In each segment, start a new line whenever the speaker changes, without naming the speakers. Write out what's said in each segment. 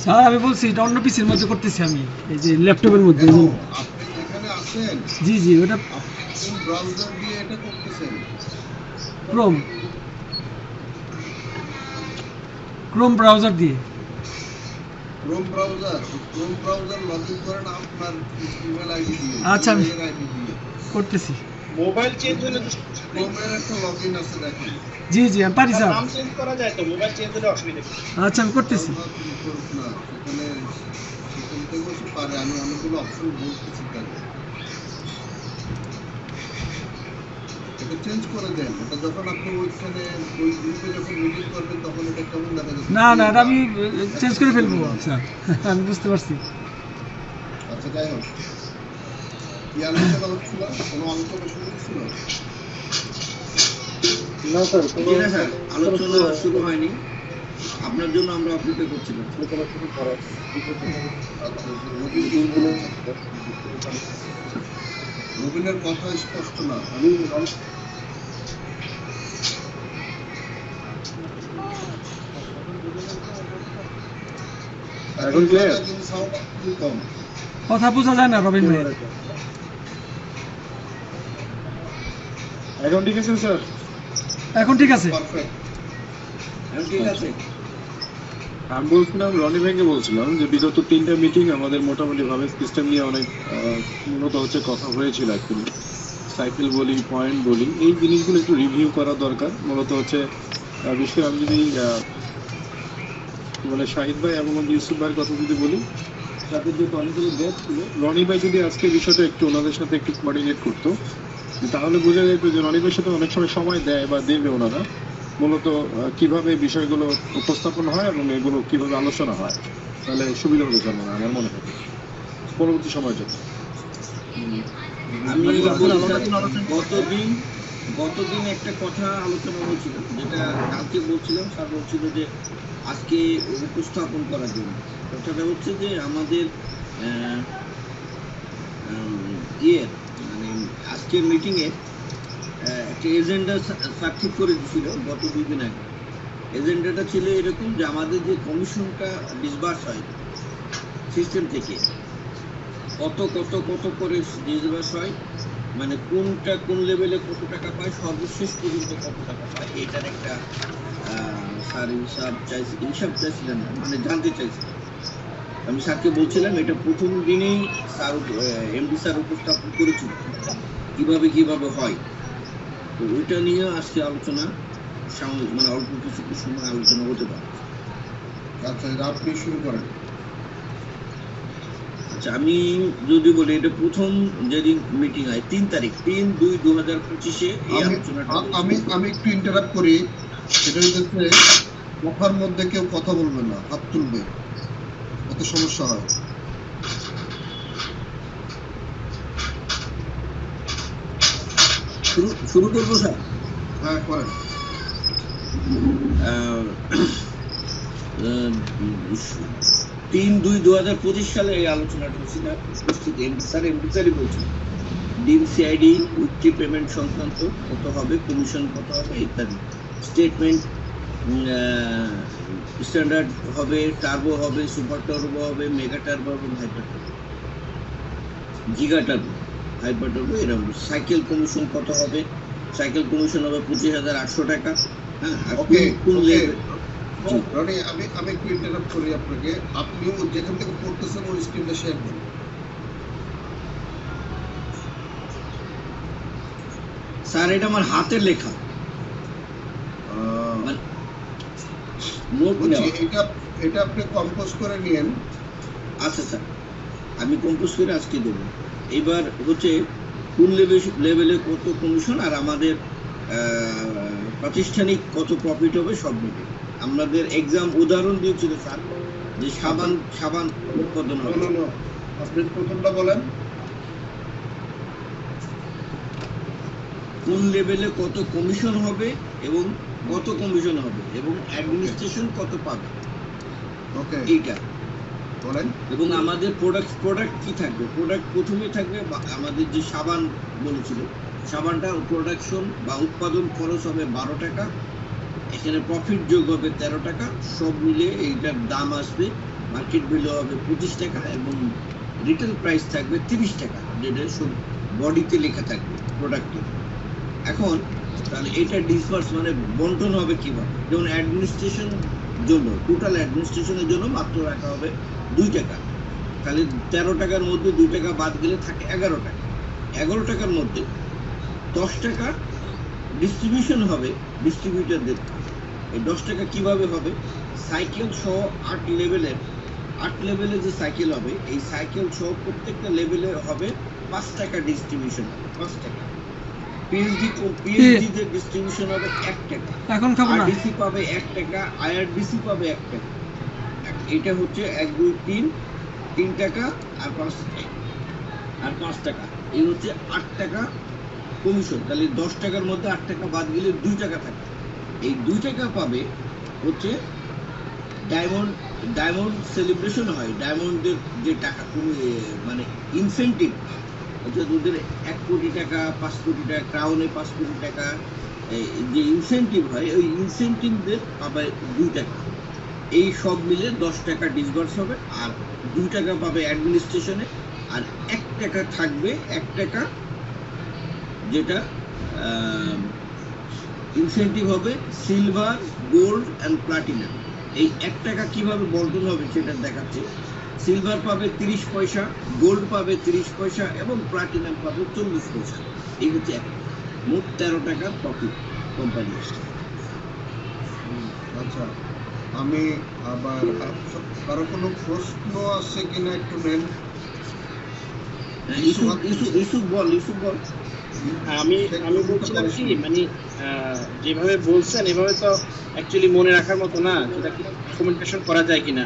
Sir আমি বলছি এটা অন্য পিসির মধ্যে করতেছি আমি, এই যে ল্যাপটপের মধ্যে।
কেন আপনি যেখানে আছেন
জি জি ওটা
আপনি কোন ব্রাউজার দিয়ে এটা করতেছেন?
ক্রোম, ক্রোম ব্রাউজার দিয়ে।
Chrome browser, Chrome browser login করেন আপনার ইমেল আইডি দিয়ে,
আচ্ছা আমি
জিমেইলের আইডি দিয়ে।
করতেছি।
মোবাইল চেঞ্জ হলে তো সমস্যা নেই।
ক্রোমের একটা লগইন আছে দেখেন।
জি জি আমি পারি
তার
স্যার।
নাম চেঞ্জ করা যায় তো, মোবাইল চেঞ্জ হলে অসুবিধা কি?
আচ্ছা আমি করতেছি।
ব্রাউজার তুমি করুক না, সেখানে সেখান থেকেও সে পারে। আমি অনেকগুলো অপশন বলতেছি তাকে, এটা চেঞ্জ করে দেন। এটা যখন আপনি ওইখানে ওই গ্রুপে যখন মিটিং করবেন তখন এটা কেমন দেখা যাচ্ছে?
না না এটা আমি চেঞ্জ করে ফেলবো স্যার। আমি বুঝতে পারছি।
আচ্ছা যাই হোক, কি আলোচনা হচ্ছিল? কোনো আলোচনা শুরু হচ্ছিল?
না স্যার,
জি না স্যার, আলোচনা শুরু হয়নি। আপনার জন্য আমরা অপেক্ষা করছিলাম।
আচ্ছা, রবিনের কথা স্পষ্ট না।
এখন clear?
কিন্তু সাউন্ড খুবই কম।
কথা বোঝা যায় না রবিন ভাই।
এখন ঠিক আছে স্যার?
এখন ঠিক আছে।
পারফেক্ট।
এখন ঠিক আছে?
আমি বলছিলাম, রনি ভাইকে বলছিলাম যে বিগত 3টা মিটিং আমাদের মোটামুটি ভাবে সিস্টেম নিয়ে অনেক উন্নত হচ্ছে, কথা হয়েছিল অ্যাকচুয়ালি। সাইকেল বলি, পয়েন্ট বলি, এই জিনিসগুলো একটু রিভিউ করা দরকার। মূলত হচ্ছে বিশেষ করে আমি যদি মানে শাহিদ ভাই এবং ইউসুফ ভাইয়ের কথা যদি বলি, তাদের যেহেতু অনেকগুলো গ্যাপ ছিল, রনি ভাই যদি আজকে বিষয়টা একটু ওনাদের সাথে একটু কোঅর্ডিনেট করতো, তাহলে বোঝা যেত যে রনি ভাইয়ের সাথে অনেক সময় সময় দেয় বা দেবে ওনারা, মূলত কিভাবে বিষয়গুলো উপস্থাপন হয় এবং এগুলো কিভাবে আলোচনা হয়, তাহলে সুবিধা হবে জন্য আমার মনে হয় পরবর্তী সময়ের জন্য।
আমি গতদিন একটা কথা আলোচনা হয়েছিল, যেটা কালকে বলছিলাম। স্যার বলছিল যে আজকে উপস্থাপন করার জন্য। কথাটা হচ্ছে যে আমাদের ইয়ে মানে আজকের মিটিংয়ে একটা এজেন্ডা স্যার ঠিক করে দিয়েছিল গত 2 দিন আগে। এজেন্ডাটা ছিল এরকম যে আমাদের যে কমিশনটা ডিসবার্স হয় সিস্টেম থেকে, কত কত কত করে ডিসবার্স হয়, মানে কোনটা কোন লেভেলে কত টাকা পায়, সর্বশেষ পর্যন্ত কত টাকা পায়, এটার একটা স্যার হিসাব চাইছিলেন না, মানে জানতে চাইছিলেন। আমি স্যারকে বলছিলাম এটা প্রথম দিনেই স্যার এমডি স্যার উপস্থাপন করেছিল কিভাবে কিভাবে হয়। তো ওইটা নিয়ে আজকে আলোচনা, মানে অল্প কিছু সময় আলোচনা হতে পারে।
আচ্ছা, আপনি শুরু করেন।
আচ্ছা, আমি যদি বলি, এটা প্রথম যেদিন মিটিং হয় 3 তারিখ 3/2/2025-এ এই আলোচনাটা
আমি একটু ইন্টারাপ্ট করি। সেটা হচ্ছে কথার মধ্যে কেউ কথা বলবে না, হাত তুলবে, এত সমস্যা হয়।
শুরু করবো স্যার।
হ্যাঁ করেন।
3/2/2025 সালে এই আলোচনাটা হয়েছিল। উপস্থিত এমডি স্যারই বলছিল ডিম সিআইডি উইকলি পেমেন্ট সংক্রান্ত কত হবে, কমিশন কত হবে ইত্যাদি। স্টেটমেন্ট স্ট্যান্ডার্ড হবে, টার্বো হবে, সুপার টার্বো হবে, মেগা টার্বো এবং hyper turbo, giga turbo, hyper turbo এরকম। সাইকেল কমিশন কত হবে, সাইকেল কমিশন হবে 25,800 টাকা। হ্যাঁ, আর
ওকে
কোন লেভেল।
রনি, আমি একটু ইন্টারাপ্ট করি আপনাকে। আপনিও যেখান থেকে পড়তেছেন ওই স্ক্রিনটা শেয়ার করুন।
স্যার এটা আমার হাতের লেখা, মানে নোট নেওয়া।
এটা আপনি কম্পোজ করে নিয়েন।
আচ্ছা স্যার, আমি কম্পোজ করে আজকে দেবো। এবার হচ্ছে কোন লেভেলে কত কমিশন আর আমাদের প্রাতিষ্ঠানিক কত প্রফিট হবে সব মিলে। আমাদের এক্সাম উদাহরণ দিয়েছিল স্যার যে সাবান উৎপাদন হবে।
আপনি প্রথমটা বলেন।
কোন লেভেলে কত কমিশন হবে এবং কত কমিশন হবে এবং অ্যাডমিনিস্ট্রেশন কত পাবে,
ওকে
এইটা
বলেন।
এবং আমাদের প্রোডাক্ট কি থাকবে। প্রোডাক্ট প্রথমে থাকবে আমাদের যে সাবান বলেছিল, সাবানটা প্রোডাকশন বা উৎপাদন খরচ হবে 12 টাকা, এখানে প্রফিট যোগ হবে 13 টাকা, সব মিলে এইটার দাম আসবে মার্কেট ভ্যালু হবে 25 টাকা এবং রিটেল প্রাইস থাকবে 30 টাকা, যেটা সব বডিতে লেখা থাকবে প্রোডাক্টের। এখন তাহলে এটা ডিসবার্স মানে বন্টন হবে কিভাবে? যেমন অ্যাডমিনিস্ট্রেশন জন্য, টোটাল অ্যাডমিনিস্ট্রেশনের জন্য মাত্র রাখা হবে 2 টাকা। তাহলে 13 টাকার মধ্যে 2 টাকা বাদ গেলে থাকে 11 টাকা। 11 টাকার মধ্যে 10 টাকা ডিস্ট্রিবিউশন হবে ডিস্ট্রিবিউটরদের। এই 10 টাকা কিভাবে হবে? সাইকেল সহ 8 লেভেলের যে সাইকেল হবে, এই সাইকেল সহ প্রত্যেকটা লেভেলে হবে 5 টাকা ডিস্ট্রিবিউশন হবে, 5 টাকা। পিএইচডি দের ডিস্ট্রিবিউশন হবে 1 টাকা।
এখন খাবো না।
আরডিসি পাবে 1 টাকা, আইআরডিসি পাবে 1 টাকা। এটা হচ্ছে 1 2 3 টাকা আর 5 টাকা। এই হচ্ছে 8 টাকা কমিশন। তাহলে 10 টাকার মধ্যে 8 টাকা বাদ গেলে 2 টাকা থাকে। এই 2 টাকা পাবে হচ্ছে ডায়মন্ড সেলিব্রেশন হয়, ডায়মন্ডের যে টাকা মানে ইনসেন্টিভ, অর্থাৎ ওদের 1 কোটি টাকা 5 কোটি টাকা, ক্রাউনে 5 কোটি টাকা যে ইনসেন্টিভ হয়, ওই ইনসেন্টিভদের পাবে 2 টাকা। এই সব মিলে 10 টাকা ডিসবার্স হবে, আর 2 টাকা পাবে অ্যাডমিনিস্ট্রেশনে, আর 1 টাকা থাকবে, 1 টাকা যেটা ইনসেন্টিভ হবে সিলভার, গোল্ড অ্যান্ড প্লাটিনাম। এই 1 টাকা কিভাবে বন্টন হবে সেটা দেখাচ্ছে। সিলভার পাবে 30 পয়সা, গোল্ড পাবে 30 পয়সা এবং প্লাটিনাম পাবে 40 পয়সা। এই হচ্ছে মোট 13 টাকার প্রফিট কোম্পানি।
আচ্ছা, আমি আবার কারো কোনো প্রশ্ন আছে কিনা একটু নেন।
ইউসুফ বল।
আমি বলছিলাম কি, মানে যেভাবে বলছেন এভাবে তো অ্যাকচুয়ালি মনে রাখার মতো না, সেটা কি কমিউনিকেশন করা যায় কিনা।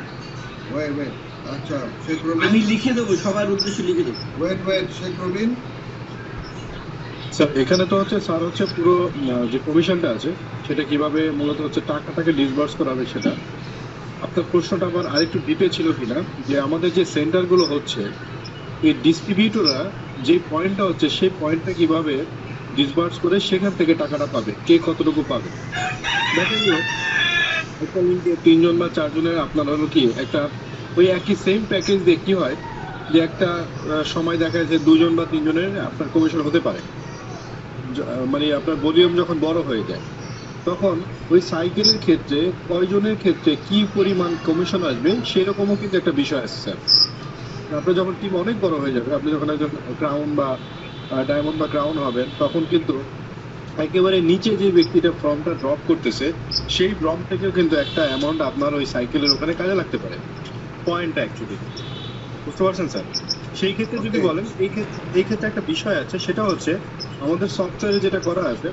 ওয়েট, আচ্ছা শেখ রবিন,
আমি লিখে দেবো, সবার উদ্দেশ্যে লিখে দেবো।
ওয়েট শেখ রবিন।
স্যার এখানে তো হচ্ছে স্যার হচ্ছে পুরো যে কমিশনটা আছে সেটা কিভাবে মূলত হচ্ছে টাকাটাকে ডিসবার্স করা হবে সেটা। আপনার প্রশ্নটা আবার আরেকটু ডিপে ছিল কিনা, যে আমাদের যে সেন্টারগুলো হচ্ছে এই ডিস্ট্রিবিউটররা যে পয়েন্টটা হচ্ছে সেই পয়েন্টটা কিভাবে ডিসবার্স করে সেখান থেকে টাকাটা পাবে, কে কতটুকু পাবে। দেখা গেল একটা লিঙ্কে 3 জন বা 4 জনের আপনার হলো কি একটা ওই একই সেম প্যাকেজ দিয়ে কি হয় যে একটা সময় দেখা যাচ্ছে 2 জন বা 3 জনের আপনার কমিশন হতে পারে। মানে আপনার ভলিউম যখন বড় হয়ে যায় তখন ওই সাইকেলের ক্ষেত্রে কয়জনের ক্ষেত্রে কি পরিমাণ কমিশন আসবে সেরকমও কিন্তু একটা বিষয় আছে স্যার। আপনার যখন টিম অনেক বড় হয়ে যাবে, আপনি যখন একজন ক্রাউন বা ডায়মন্ড বা ক্রাউন হবেন, তখন কিন্তু একেবারে নিচে যে ব্যক্তিটা ফর্মটা ড্রপ করতেছে সেই ফর্ম থেকেও কিন্তু একটা অ্যামাউন্ট আপনার ওই সাইকেলের ওখানে কাজে লাগতে পারে, পয়েন্টটা অ্যাকচুয়ালি। বুঝতে পারছেন স্যার? সেই ক্ষেত্রে যদি বলেন এই ক্ষেত্রে একটা বিষয় আছে, সেটা হচ্ছে আমাদের সফটওয়্যারে যেটা করা আছে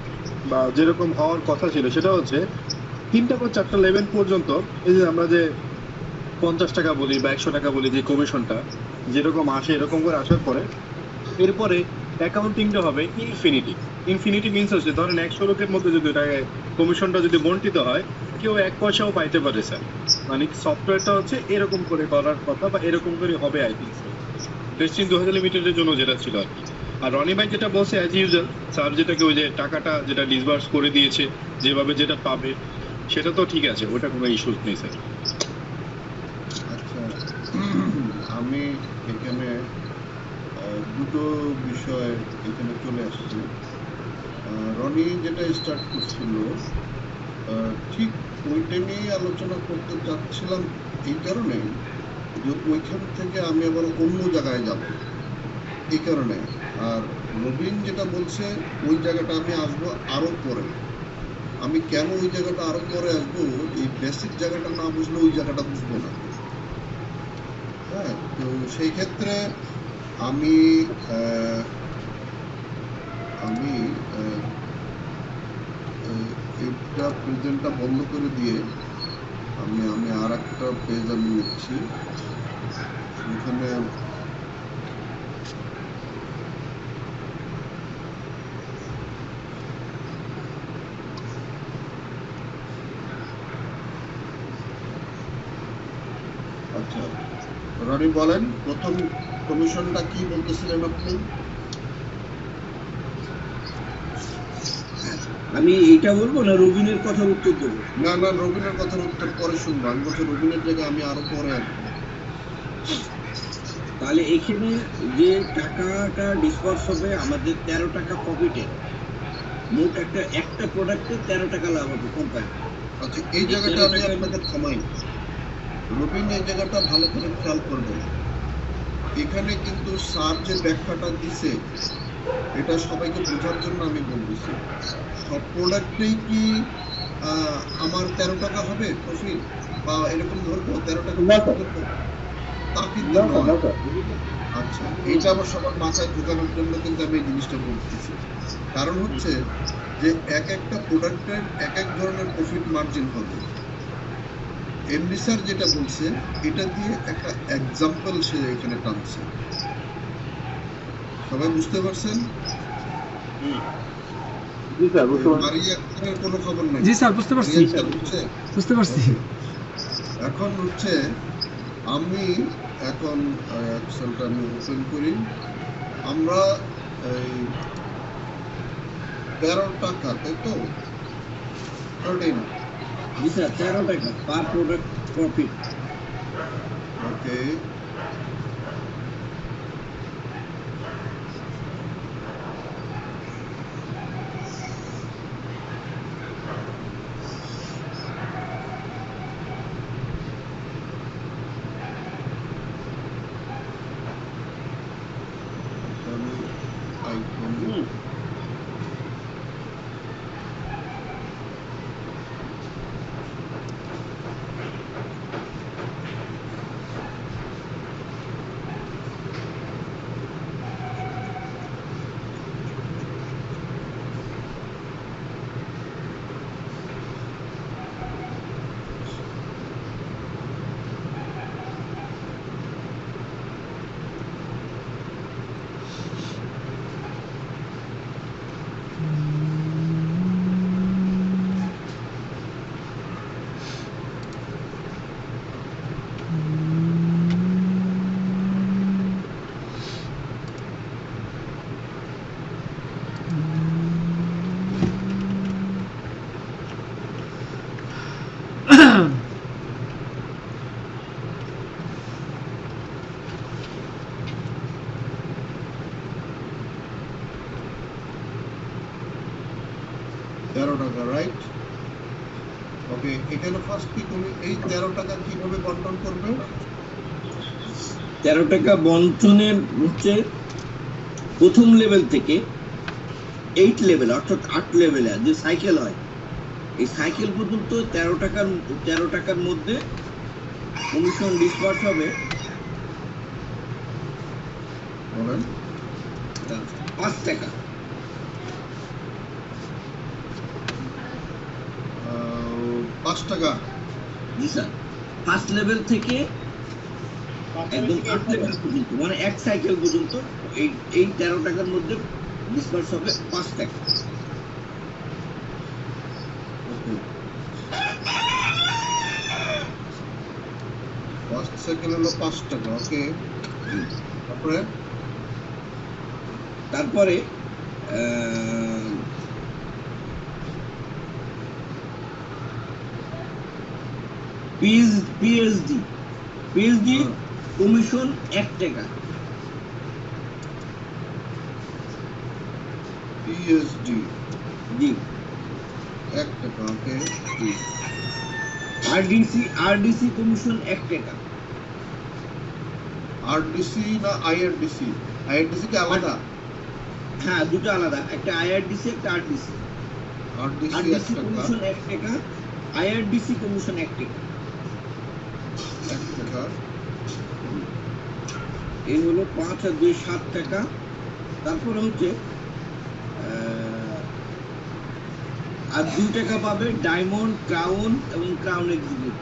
বা যেরকম হওয়ার কথা ছিল সেটা হচ্ছে 3টা বা 4টা লেভেল পর্যন্ত এই যে আমরা যে 50 টাকা বলি বা 100 টাকা বলি যে কমিশনটা যেরকম আসে, এরকম করে আসার পরে এরপরে অ্যাকাউন্টিংটা হবে ইনফিনিটি মিনস হচ্ছে ধরেন 100 লোকের মধ্যে যদি এটাকে কমিশনটা যদি বন্টিত হয় কেউ 1 পয়সাও পাইতে পারে স্যার। মানে সফটওয়্যারটা হচ্ছে এরকম করে করার কথা বা এরকম করে হবে আই থিঙ্ক টেস্টিং 2000 লিমিটেডের জন্য যেটা ছিল আর কি। আর রনি ভাই যেটা বলছে অ্যাজ ইউজুয়াল স্যার যেটাকে ওই যে টাকাটা যেটা ডিসবার্স করে দিয়েছে যেভাবে যেটা পাবে সেটা তো ঠিক আছে, ওটা কোনো ইস্যু নেই স্যার।
আচ্ছা, আমি এখানে দুটো বিষয় এখানে চলে আসছে। রনি যেটা স্টার্ট করছিল ঠিক ওইটা নিয়েই আলোচনা করতে চাচ্ছিলাম, এই কারণে যে ওইখান থেকে আমি আবার অন্য জায়গায় যাব, এই কারণে। আর নবীন যেটা বলছে ওই জায়গাটা আমি আসবো আরো পরে। আমি কেন ওই জায়গাটা আরো পরে আসবো, এই বেসিক জায়গাটা না বুঝলে ওই জায়গাটা বুঝবো না। হ্যাঁ, তো সেই ক্ষেত্রে আমি এটা প্রেজেন্টটা বন্ধ করে দিয়ে আমি আর একটা পেজ আমি নিচ্ছি, সেখানে আচ্ছা রনি বলেন প্রথম কমিশনটা কি বলতেছিলেন আপনি?
আমি এইটা বলবো না রবিনের কথার উত্তর দেবো?
না, রবিনের কথার উত্তর পরে শুনবো। আমি বলছি রবিনের জায়গায় আমি আরো পরে আসবো।
তাহলে এখানে যে টাকাটা ডিসবার্স হবে আমাদের 13 টাকা প্রফিটে, মোট একটা প্রোডাক্টে 13 টাকা লাভ হবে কোম্পানি।
আচ্ছা, এই জায়গাটা আমি আপনাকে থামাই। রবিন, এই জায়গাটা ভালো করে খেয়াল করবেন। এখানে কিন্তু স্যার যে ব্যাখ্যাটা দিছে এটা সবাইকে বোঝার জন্য আমি বলতেছি। সব প্রোডাক্টেই কি আমার 13 টাকা হবে প্রফিট বা এরকম ধরবো 13 টাকা ধরবো, তা কিন্তু নয়। আচ্ছা, এইটা আবার সবার মাথায় ঢোকানোর জন্য কিন্তু আমি এই জিনিসটা বলতেছি। কারণ হচ্ছে যে এক একটা প্রোডাক্টের এক এক ধরনের প্রফিট মার্জিন হবে। এমডি স্যার যেটা বলছে এটা দিয়ে একটা এক্সাম্পল সে এখানে টানছে। সবাই বুঝতে পারছেন?
জি স্যার, বুঝতে পারছি।
মারিয়া খানের কোনো খবর নাই?
জি স্যার, বুঝতে পারছি,
মারিয়া খান বুঝছে?
বুঝতে পারছি।
এখন হচ্ছে আমি এখন এক্সেলটা আমি ওপেন করি। আমরা এই 13 টাকা, তাই তো? 13,
জি স্যার, 13 টাকা পার প্রোডাক্ট প্রফিট।
ওকে। আমি আইকন তেরো টাকা, রাইট? ওকে, এখানে ফার্স্ট কি তুমি এই 13 টাকা কিভাবে বন্টন করবে?
13 টাকা বন্টনের হচ্ছে প্রথম লেভেল থেকে 8 লেভেল, অর্থাৎ 8 লেভেলে যে সাইকেল হয়, এই সাইকেল পর্যন্ত 13 টাকার মধ্যে কমিশন ডিসবার্স হবে
বলেন।
5 টাকা।
5 টাকা।
জি স্যার, ফার্স্ট লেভেল থেকে একদম 8 লেভেল পর্যন্ত, মানে এক সাইকেল পর্যন্ত এই 13 টাকার মধ্যে ডিসবার্স হবে 5 টাকা।
ওকে, ফার্স্ট সাইকেল হলো 5 টাকা। ওকে,
তারপরে পিএইচডি কমিশন 1 টাকা।
পিএইচডি
জি।
1 টাকা। ওকে।
আরডিসি কমিশন 1 টাকা।
আরডিসি না আইআরডিসি? আইআরডিসি কি আলাদা?
হ্যাঁ, দুটো আলাদা, একটা আইআরডিসি একটা আরডিসি।
আরডিসি 1
আরডিসি
টাকা।
কমিশন 1 টাকা, আইআরডিসি কমিশন 1 টাকা।
1 টাকা।
এই হলো 5 আর 2 7 টাকা। তারপরে হচ্ছে আর 2 টাকা পাবে ডায়মন্ড, ক্রাউন এবং crown executive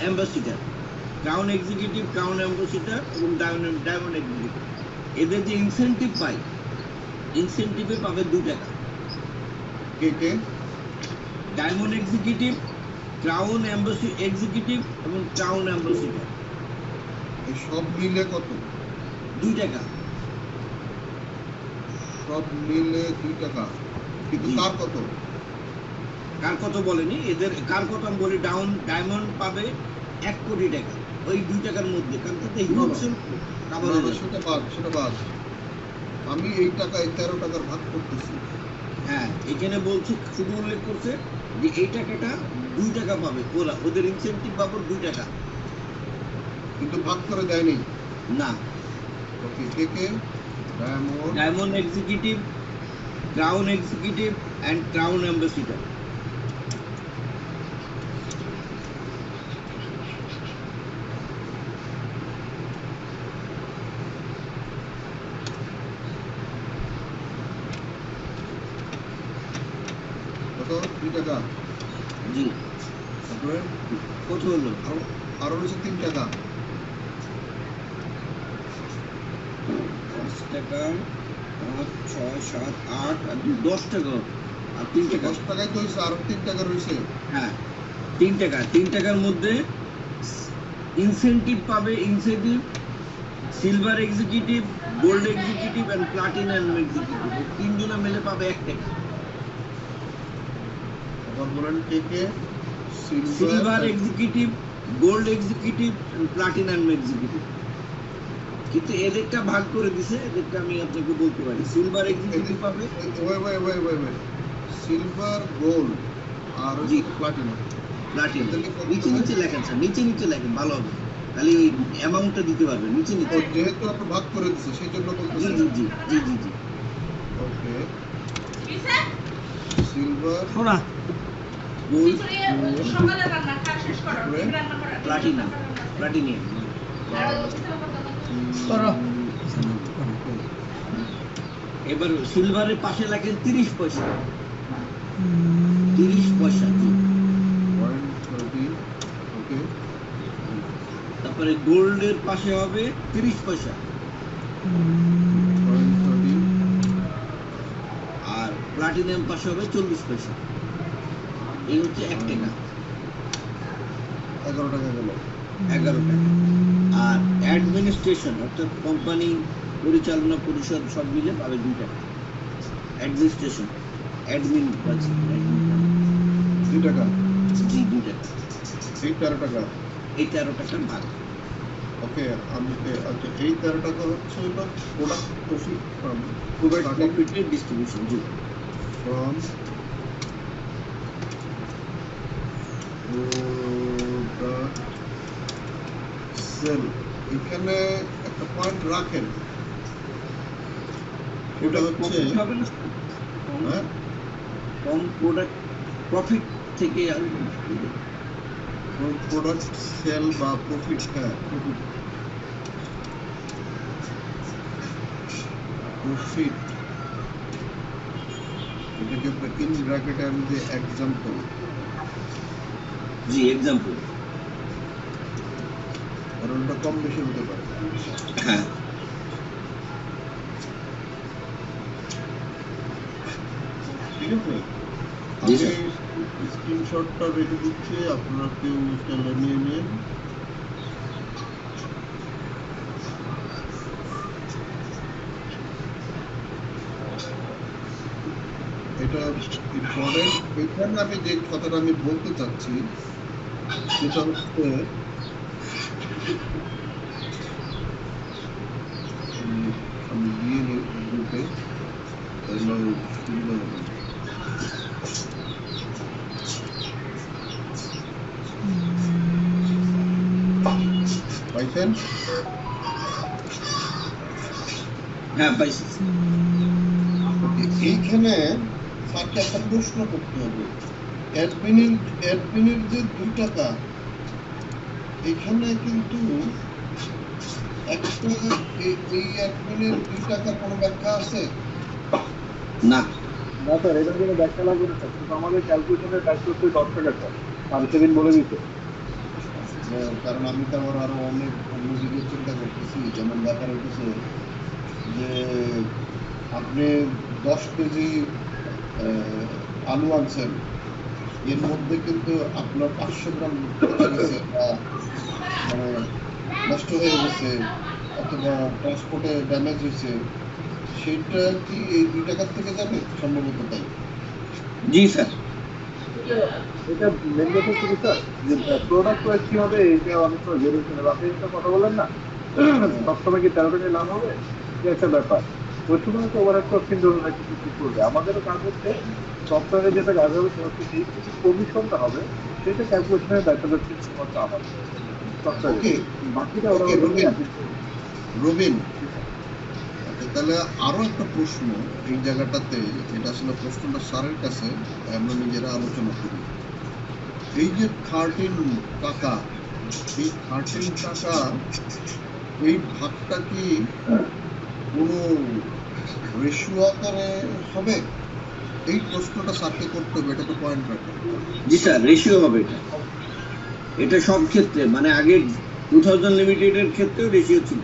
ambassador. Crown executive, crown ambassador এবং ডায়মন্ড এক্সিকিউটিভ, এদের যে ইনসেনটিভ পায়, ইনসেনটিভে পাবে 2 টাকা।
কে কে?
ডায়মন্ড এক্সিকিউটিভ, ক্রাউন এক্সিকিউটিভ এবং ক্রাউন অ্যাম্বাসিডার।
এই সব মিলে কত?
2 টাকা।
সব মিলে 2 টাকা। কিন্তু তার কত?
কার কত বলেনি, এদের কার কত আমি বলি। ডায়মন্ড পাবে 1 কোটি টাকা। ওই 2 টাকার মধ্যে, কারণ তাতে হোলসেল কাভার হয়ে যাবে।
সেটা বাদ। আমি এই টাকায় 13 টাকার ভাগ করতেছি।
হ্যাঁ, এখানে বলছে, শুধু উল্লেখ করছে যে এই টাকাটা 2 টাকা পাবে ওরা, ওদের ইনসেনটিভ বাবদ 2 টাকা।
কিন্তু ভাগ করে দেয়নি।
না,
ওকে, কে
diamond executive, crown executive and crown ambassador.
কত? 2 টাকা।
জি,
তারপরে
কত হলো?
আরো রয়েছে 3 টাকা।
5 টাকা, 5, 6, 7, 8 আর 10 টাকা, আর 3 টাকা।
10 টাকায় তো হয়েছে, আরো 3 টাকা রয়েছে।
হ্যাঁ, 3 টাকা। 3 টাকার মধ্যে ইনসেনটিভ পাবে, incentive silver executive, gold executive and platinum executive, তিনজনা মিলে পাবে 1 টাকা।
আবার বলেন কে?
Silver executive, gold executive and platinum executive. কিন্তু এদেরটা ভাগ করে দিছে, এদেরটা আমি আপনাকে বলতে পারি। সিলভার এক্সিকিউটিভ পাবে,
সিলভার, গোল্ড আর
জি,
প্লাটিনাম।
প্লাটিনাম। নিচে নিচে লেখেন স্যার, নিচে নিচে লেখেন, ভালো হবে, তাহলে ওই অ্যামাউন্টটা দিতে পারবেন নিচে নিচে।
যেহেতু আপনি ভাগ করে দিচ্ছে সেই জন্য
জি
বলতেছি।
জি জি জি জি জি।
ওকে, সিলভার,
শোনা
গোল্ড,
সকালে রান্না খাওয়া শেষ করো, রান্না করো।
Platinum, platinum.
করো
এবার সিলভারের পাশে লেখেন 30 পয়সা, 30 পয়সা। জি।
130। ওকে,
তারপরে গোল্ডের পাশে হবে 30 পয়সা,
130।
আর প্লাটিনাম পাশে হবে 40 পয়সা। এই হচ্ছে 1 টাকা,
11 টাকা গেল।
11 টাকা। আর অ্যাডমিনিস্ট্রেশন অর্থাৎ কোম্পানি পরিচালনা পরিষদ সব মিলে পাবে 2 টাকা। অ্যাডমিনিস্ট্রেশন, অ্যাডমিন আছে,
2 টাকা।
জি 2 টাকা।
এই 13 টাকা।
এই 13 টাকার ভাগ।
ওকে, আচ্ছা, এই 13 টাকা হচ্ছে হলো প্রোডাক্ট প্রফিট
প্রফিটের ডিস্ট্রিবিউশন। জি,
ফ্রম সেল। এখানে একটা পয়েন্ট রাখেন, এটা হচ্ছে
প্রফিট হবে না,
হ্যাঁ,
কম প্রোডাক্ট প্রফিট থেকে আসবে।
প্রোডাক্ট সেল বা প্রফিট। হ্যাঁ, প্রফিট, এটাকে আমরা ইন ব্র্যাকেটে আমি যে এক্সাম্পল।
জি, এক্সাম্পল।
কারণ এটা কম বেশি হতে পারে।
হ্যাঁ,
ঠিক আছে,
জি,
আমি
স্যার।
স্ক্রিনশটটা রেখে দিচ্ছি, আপনারা কেউ সেটা নিয়ে নিন। এটা ইম্পর্টেন্ট। এখানে আমি যে কথাটা আমি বলতে চাচ্ছি সেটা হচ্ছে আমি দিয়ে নিই গ্রুপে, তাহলে সুবিধা হবে। পাইছেন?
হ্যাঁ পাইছি।
এইখানে স্যারকে একটা প্রশ্ন করতে হবে। অ্যাডমিনের যে 2 টাকা, এখানে কিন্তু একটা এই অ্যাডমিনের 2 টাকা কোনো ব্যাখ্যা আছে?
না,
না স্যার, এটার কোনো ব্যাখ্যা লাগবে না স্যার, কিন্তু আমাদের ক্যালকুলেশনের কাজ করতে 10 টাকা স্যার, আর সেদিন বলে দিতে।
কারণ আমি তো আরো অনেক অন্য দিকে চিন্তা করতেছি। যেমন ব্যাপার হইতেছে যে আপনি 10 কেজি আলু আনছেন, এর মধ্যে কিন্তু আপনার 500 গ্রাম পচে গেছে বা মানে নষ্ট হয়ে গেছে অথবা ট্রান্সপোর্টে ড্যামেজ হয়েছে, সেটা কি এই 2 টাকার থেকে যাবে? সম্ভবত তাই।
জি স্যার।
এটা মেন কথা হচ্ছে কি স্যার, যে প্রোডাক্ট ওয়াইজ কি হবে এটা অনেক সময় ভেরিয়েশন হবে। আপনি একটা কথা বলেন না, সবসময় কি 13 টাকায় লাভ হবে, কি একটা ব্যাপার। ওই সময় তো ওভারহেড কস্ট কিন্তু কিছু কিছু করবে। আমাদেরও কাজ হচ্ছে সফটওয়্যারে যেটা কাজ হবে সেটা হচ্ছে এই কিছু কমিশনটা হবে সেটা ক্যালকুলেশনের দায়িত্বটা কিন্তু শুধুমাত্র আমার সফটওয়্যারে,
ওকে
বাকিটা ওরা
ওকে
ওদের
রবিন, রবিন আচ্ছা, তাহলে আরো একটা প্রশ্ন এই জায়গাটাতে, এটা আসলে প্রশ্নটা স্যারের কাছে, আমরা নিজেরা আলোচনা করি। এই যে 13 টাকা, এই 13 টাকা এই ভাগটা কি কোনো রেশিও আকারে হবে? এই প্রশ্নটা স্যারকে করতে হবে, এটা তো পয়েন্ট রাখে।
জি স্যার, রেশিও হবে এটা। এটা সব ক্ষেত্রে, মানে আগে 2000 লিমিটেডের ক্ষেত্রেও রেশিও ছিল।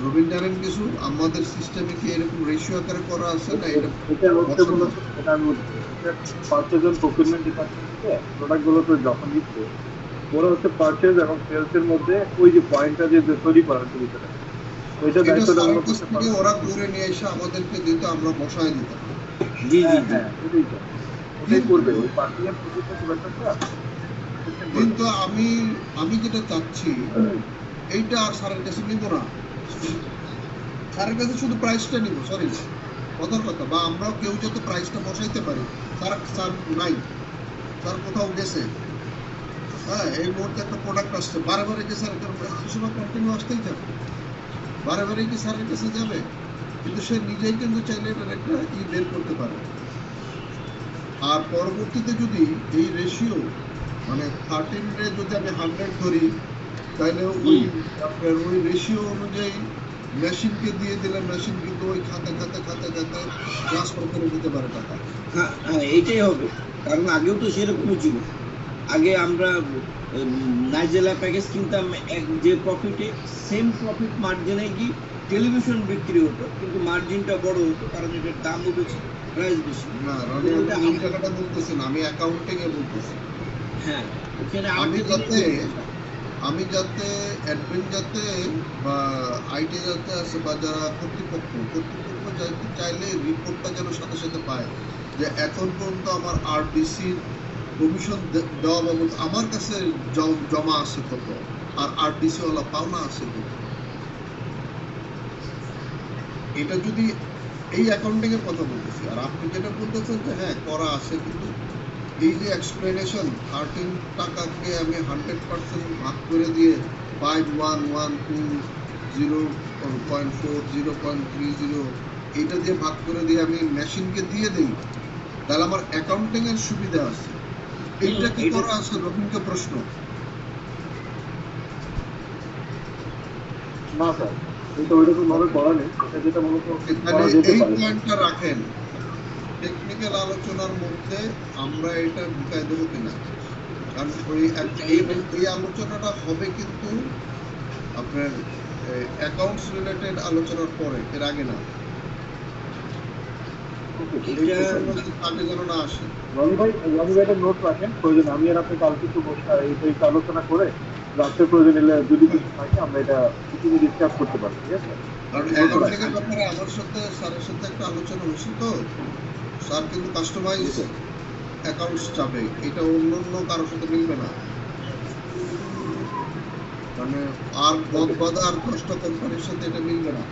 রবীন জানেন কিছু আমাদের সিস্টেমে কি এরকম রেশিও আকারে করা আছে না? এটা
এটা হচ্ছে মূলত, এটা আমি বলছি, পারচেজ প্রকিউরমেন্ট ডিপার্টমেন্ট থেকে প্রোডাক্ট গুলো তো যখন দিচ্ছে ওরা হচ্ছে পারচেজ এবং সেলস এর মধ্যে ওই যে পয়েন্টটা যে তৈরি করার ভিতরে ওইটা
এটা
দায়িত্বটা
স্যারের
মূলত
কাছ থেকে ওরা করে নিয়ে এসে আমাদেরকে দিত, আমরা বসায় দিতাম।
জি জি জি।
হ্যাঁ ওটাই তো, ওটাই করবে ওই পার্টিয়ার প্রজেক্টটা খুব একটা
কিন্তু আমি যেটা চাচ্ছি এইটা আর স্যারের কাছে নিব না, স্যারের কাছে শুধু প্রাইসটা নিব। সরি, কথার কথা, বা আমরাও কেউ যাতে প্রাইসটা বসাইতে পারি। স্যার নাই, স্যার কোথাও গেছে, হ্যাঁ এই মুহূর্তে একটা প্রোডাক্ট আসছে, বারে বারে কি স্যার সময় কন্টিনিউ আসতেই থাকবে, বারে বারে কি স্যারের কাছে যাবে? কিন্তু সে নিজেই কিন্তু চাইলে এটার একটা বের করতে পারে। আর পরবর্তীতে যদি এই রেশিও মানে 13 যদি আমি 100 ধরি, তাহলে আপনার ওই রেশিও অনুযায়ী মেশিনকে দিয়ে দিলে মেশিন কিন্তু ওই খাতে ট্রান্সফার করে দিতে পারে টাকা।
হ্যাঁ হ্যাঁ, এইটাই হবে। কারণ আগেও তো সেরকমই ছিল। আগে আমরা নাইজেলা প্যাকেজ কিনতাম যে প্রফিটে, সেম প্রফিট মার্জিনে কি টেলিভিশন বিক্রি হতো, কিন্তু মার্জিনটা বড় হতো কারণ এটার দাম উঠেছে, প্রাইস বেশি।
না রনি, আমি এই জায়গাটা বলতেছি না, আমি অ্যাকাউন্টিং এ বলতেছি।
হ্যাঁ, ওখানে
আমি যাতে অ্যাডমিন যাতে বা আইটি যাতে আছে বা যারা কর্তৃপক্ষ চাইলে রিপোর্টটা যেন সাথে সাথে পায় যে এখন পর্যন্ত আমার আরডিসির কমিশন দেওয়া বাবদ আমার কাছে জমা আছে কত, আর আরডিসি ওয়ালা পাওনা আছে কত। এটা যদি এই অ্যাকাউন্টিং এর কথা বলতেছি, আর আপনি যেটা বলতেছেন যে হ্যাঁ করা আছে, কিন্তু এই যে এক্সপ্লেনেশন 13 টাকাকে আমি 100% ভাগ করে দিয়ে 5,1,1,2, 0.4, 0.30 এইটা দিয়ে ভাগ করে দিয়ে আমি মেশিনকে দিয়ে দিই, তাহলে আমার অ্যাকাউন্টিং এর সুবিধা আছে। এইটা কি করা আছে? রবীন্দ্র প্রশ্ন।
না স্যার, এটা ওইরকম ভাবে করা নেই। এটা যেটা মূলত করা যেতে
এই
পারে।
পয়েন্টটা রাখেন, টেকনিক্যাল আলোচনার মধ্যে আমরা এটা ঢুকাই দেবো কিনা, কারণ এই আলোচনাটা হবে কিন্তু আপনার অ্যাকাউন্টস রিলেটেড আলোচনার পরে, এর আগে না। আগে যেন না আসে।
রনি ভাই একটা নোট রাখেন, প্রয়োজন আমি আর আপনি কালকে একটু এই আলোচনা করে রাত্রে প্রয়োজন এলে যদি কিছু থাকে আমরা এটা কিছু ডিসকাস করতে পারি, ঠিক আছে?
কারণ অ্যাকাউন্টিং এর ব্যাপারে আমার সাথে স্যারের সাথে একটা আলোচনা হয়েছে, তো স্যার কিন্তু কাস্টমাইজ অ্যাকাউন্টস চাবে, এটা অন্য কারোর সাথে মিলবে না। মানে আর বাদা আর 10টা কোম্পানির সাথে এটা মিলবে না।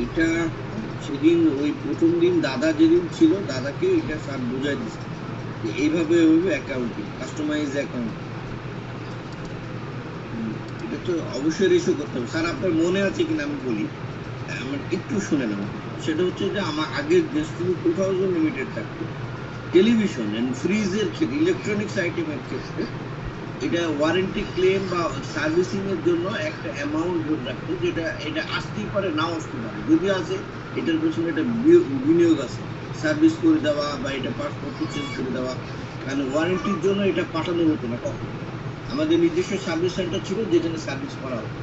এটা সেদিন ওই প্রথম দিন দাদা যেদিন ছিল, দাদাকে এটা স্যার বোঝাই দিচ্ছে যে এইভাবে অ্যাকাউন্টিং, কাস্টমাইজ অ্যাকাউন্ট। এটা তো অবশ্যই রেশিও করতে হবে। স্যার আপনার মনে আছে কিনা আমি বলি, আমার একটু শুনে নেব। সেটা হচ্ছে যে আমার আগের যে শুধু 2000 লিমিটেড থাকতো, টেলিভিশন এন্ড ফ্রিজের ক্ষেত্রে, ইলেকট্রনিক্স আইটেমের ক্ষেত্রে এটা ওয়ারেন্টি ক্লেম বা সার্ভিসিং এর জন্য একটা অ্যামাউন্ট ধরে রাখতো, যেটা এটা আসতেই পারে নাও আসতে পারে। যদি আসে এটার পেছনে একটা বিনিয়োগ আছে, সার্ভিস করে দেওয়া বা এটা পাসপোর্ট চেঞ্জ করে দেওয়া। কারণ ওয়ারেন্টির জন্য এটা পাঠানো হতো না কখন। আমাদের নিজস্ব সার্ভিস সেন্টার ছিল যেখানে সার্ভিস করা হতো।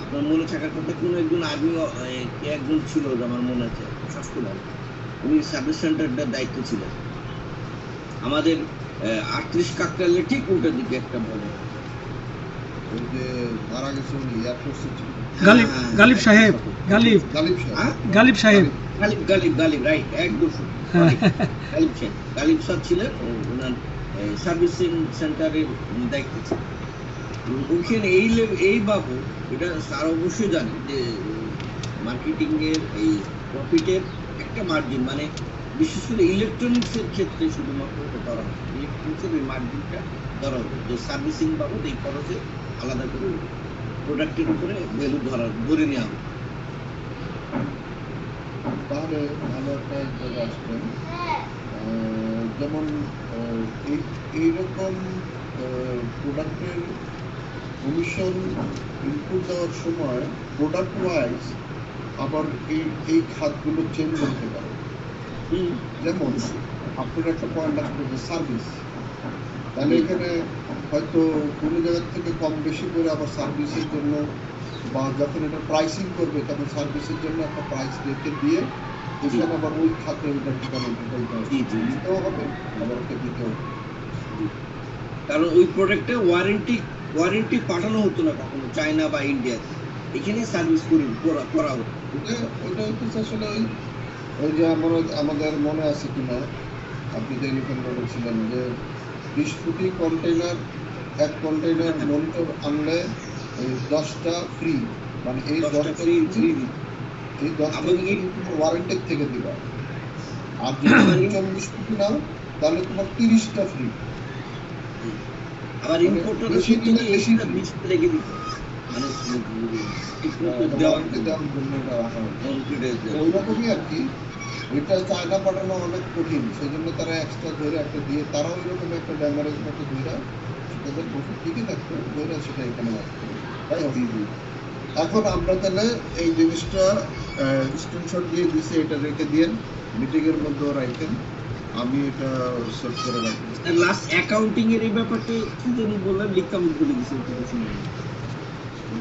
আপনার মনে থাকার কথা, কোনো একজন আর্মি একজন ছিল আমার মনে আছে, সস্কুলার, উনি সার্ভিস সেন্টারটার দায়িত্ব ছিলেন। আমাদের 38 কাকরাইলের ঠিক উল্টা দিকে একটা বড়,
ওই যে মারা গেছে উনি এয়ারফোর্সের
গালিব সাহেব, গালিব
গালিব সাহেব।
হ্যাঁ?
গালিব সাহেব।
গালিব রাইট, একদম গালিব স্যার ছিলেন, ওনার সার্ভিসিং সেন্টারের দায়িত্ব ছিল। ওইখানে এই বাবু, এটা স্যার অবশ্যই জানে যে মার্কেটিং এর এই প্রফিটের একটা মার্জিন, মানে বিশেষ করে ইলেকট্রনিক্স এর ক্ষেত্রে শুধুমাত্র ধরা হয়, ইলেকট্রনিক্স এর মার্জিনটা ধরা হবে যে সার্ভিসিং বাবদ এই খরচে আলাদা করে প্রোডাক্টের উপরে ভ্যালু ধরে নেওয়া হবে।
তাহলে ভালো একটা জায়গায় আসবেন। যেমন এইরকম প্রোডাক্টের কমিশন ইনপুট দেওয়ার সময় প্রোডাক্ট ওয়াইজ আবার এই খাতগুলো চেঞ্জ করতে পারে। যেমন আপনার একটা পয়েন্ট আসবে যে সার্ভিস, তাহলে এখানে হয়তো কোনো জায়গার থেকে কম বেশি করে আবার সার্ভিসের জন্য, বা যখন এটা প্রাইসিং করবে তখন সার্ভিসের জন্য একটা প্রাইস রেখে দিয়ে এখানে আবার ওই খাতে ওইটা দিতেও হবে, আবার ওকে দিতেও হবে।
কারণ ওই প্রোডাক্টে ওয়ারেন্টি পাঠানো হতো না কখনো চায়না বা ইন্ডিয়াতে, এখানে সার্ভিস করা হতো।
ওইটা হচ্ছে আসলে ওই যে আমাদের মনে আছে কিনা, আপনি টেলিফোন বলেছিলেন যে 20 ফুটি কন্টেইনার, এক কন্টেইনার মনিটর আনলে এই 10টা ফ্রি, মানে এই 10টা ফ্রি, এই 10টা ওয়ারেন্টি থেকে দিবা। আর যদি 24 ফুটি নাও তাহলে তোমার 30টা ফ্রি।
আবার ইম্পোর্টার বেশি রেখে দিত, মানে
ওইরকমই আর কি। ওইটা চায়না পাঠানো অনেক কঠিন, সেই জন্য তারা এক্সট্রা ধরে একটা দিয়ে, তারা ওইরকম একটা ড্যামারেজ মতো ধরে তাদের প্রফিট ঠিকই থাকতো, ধরে সেটা এখানে আসতো। তাই এখন আমরা তাহলে এই জিনিসটা স্ক্রিনশট দিয়ে দিছি, এটা রেখে দিয়ে মিটিং এর মধ্যে রাখেন, আমি এটা সেট করে রাখবো।
লাস্ট অ্যাকাউন্টিং এর এই ব্যাপারটা কি জানি বললেন, লিখতে আমি ভুলে গেছি,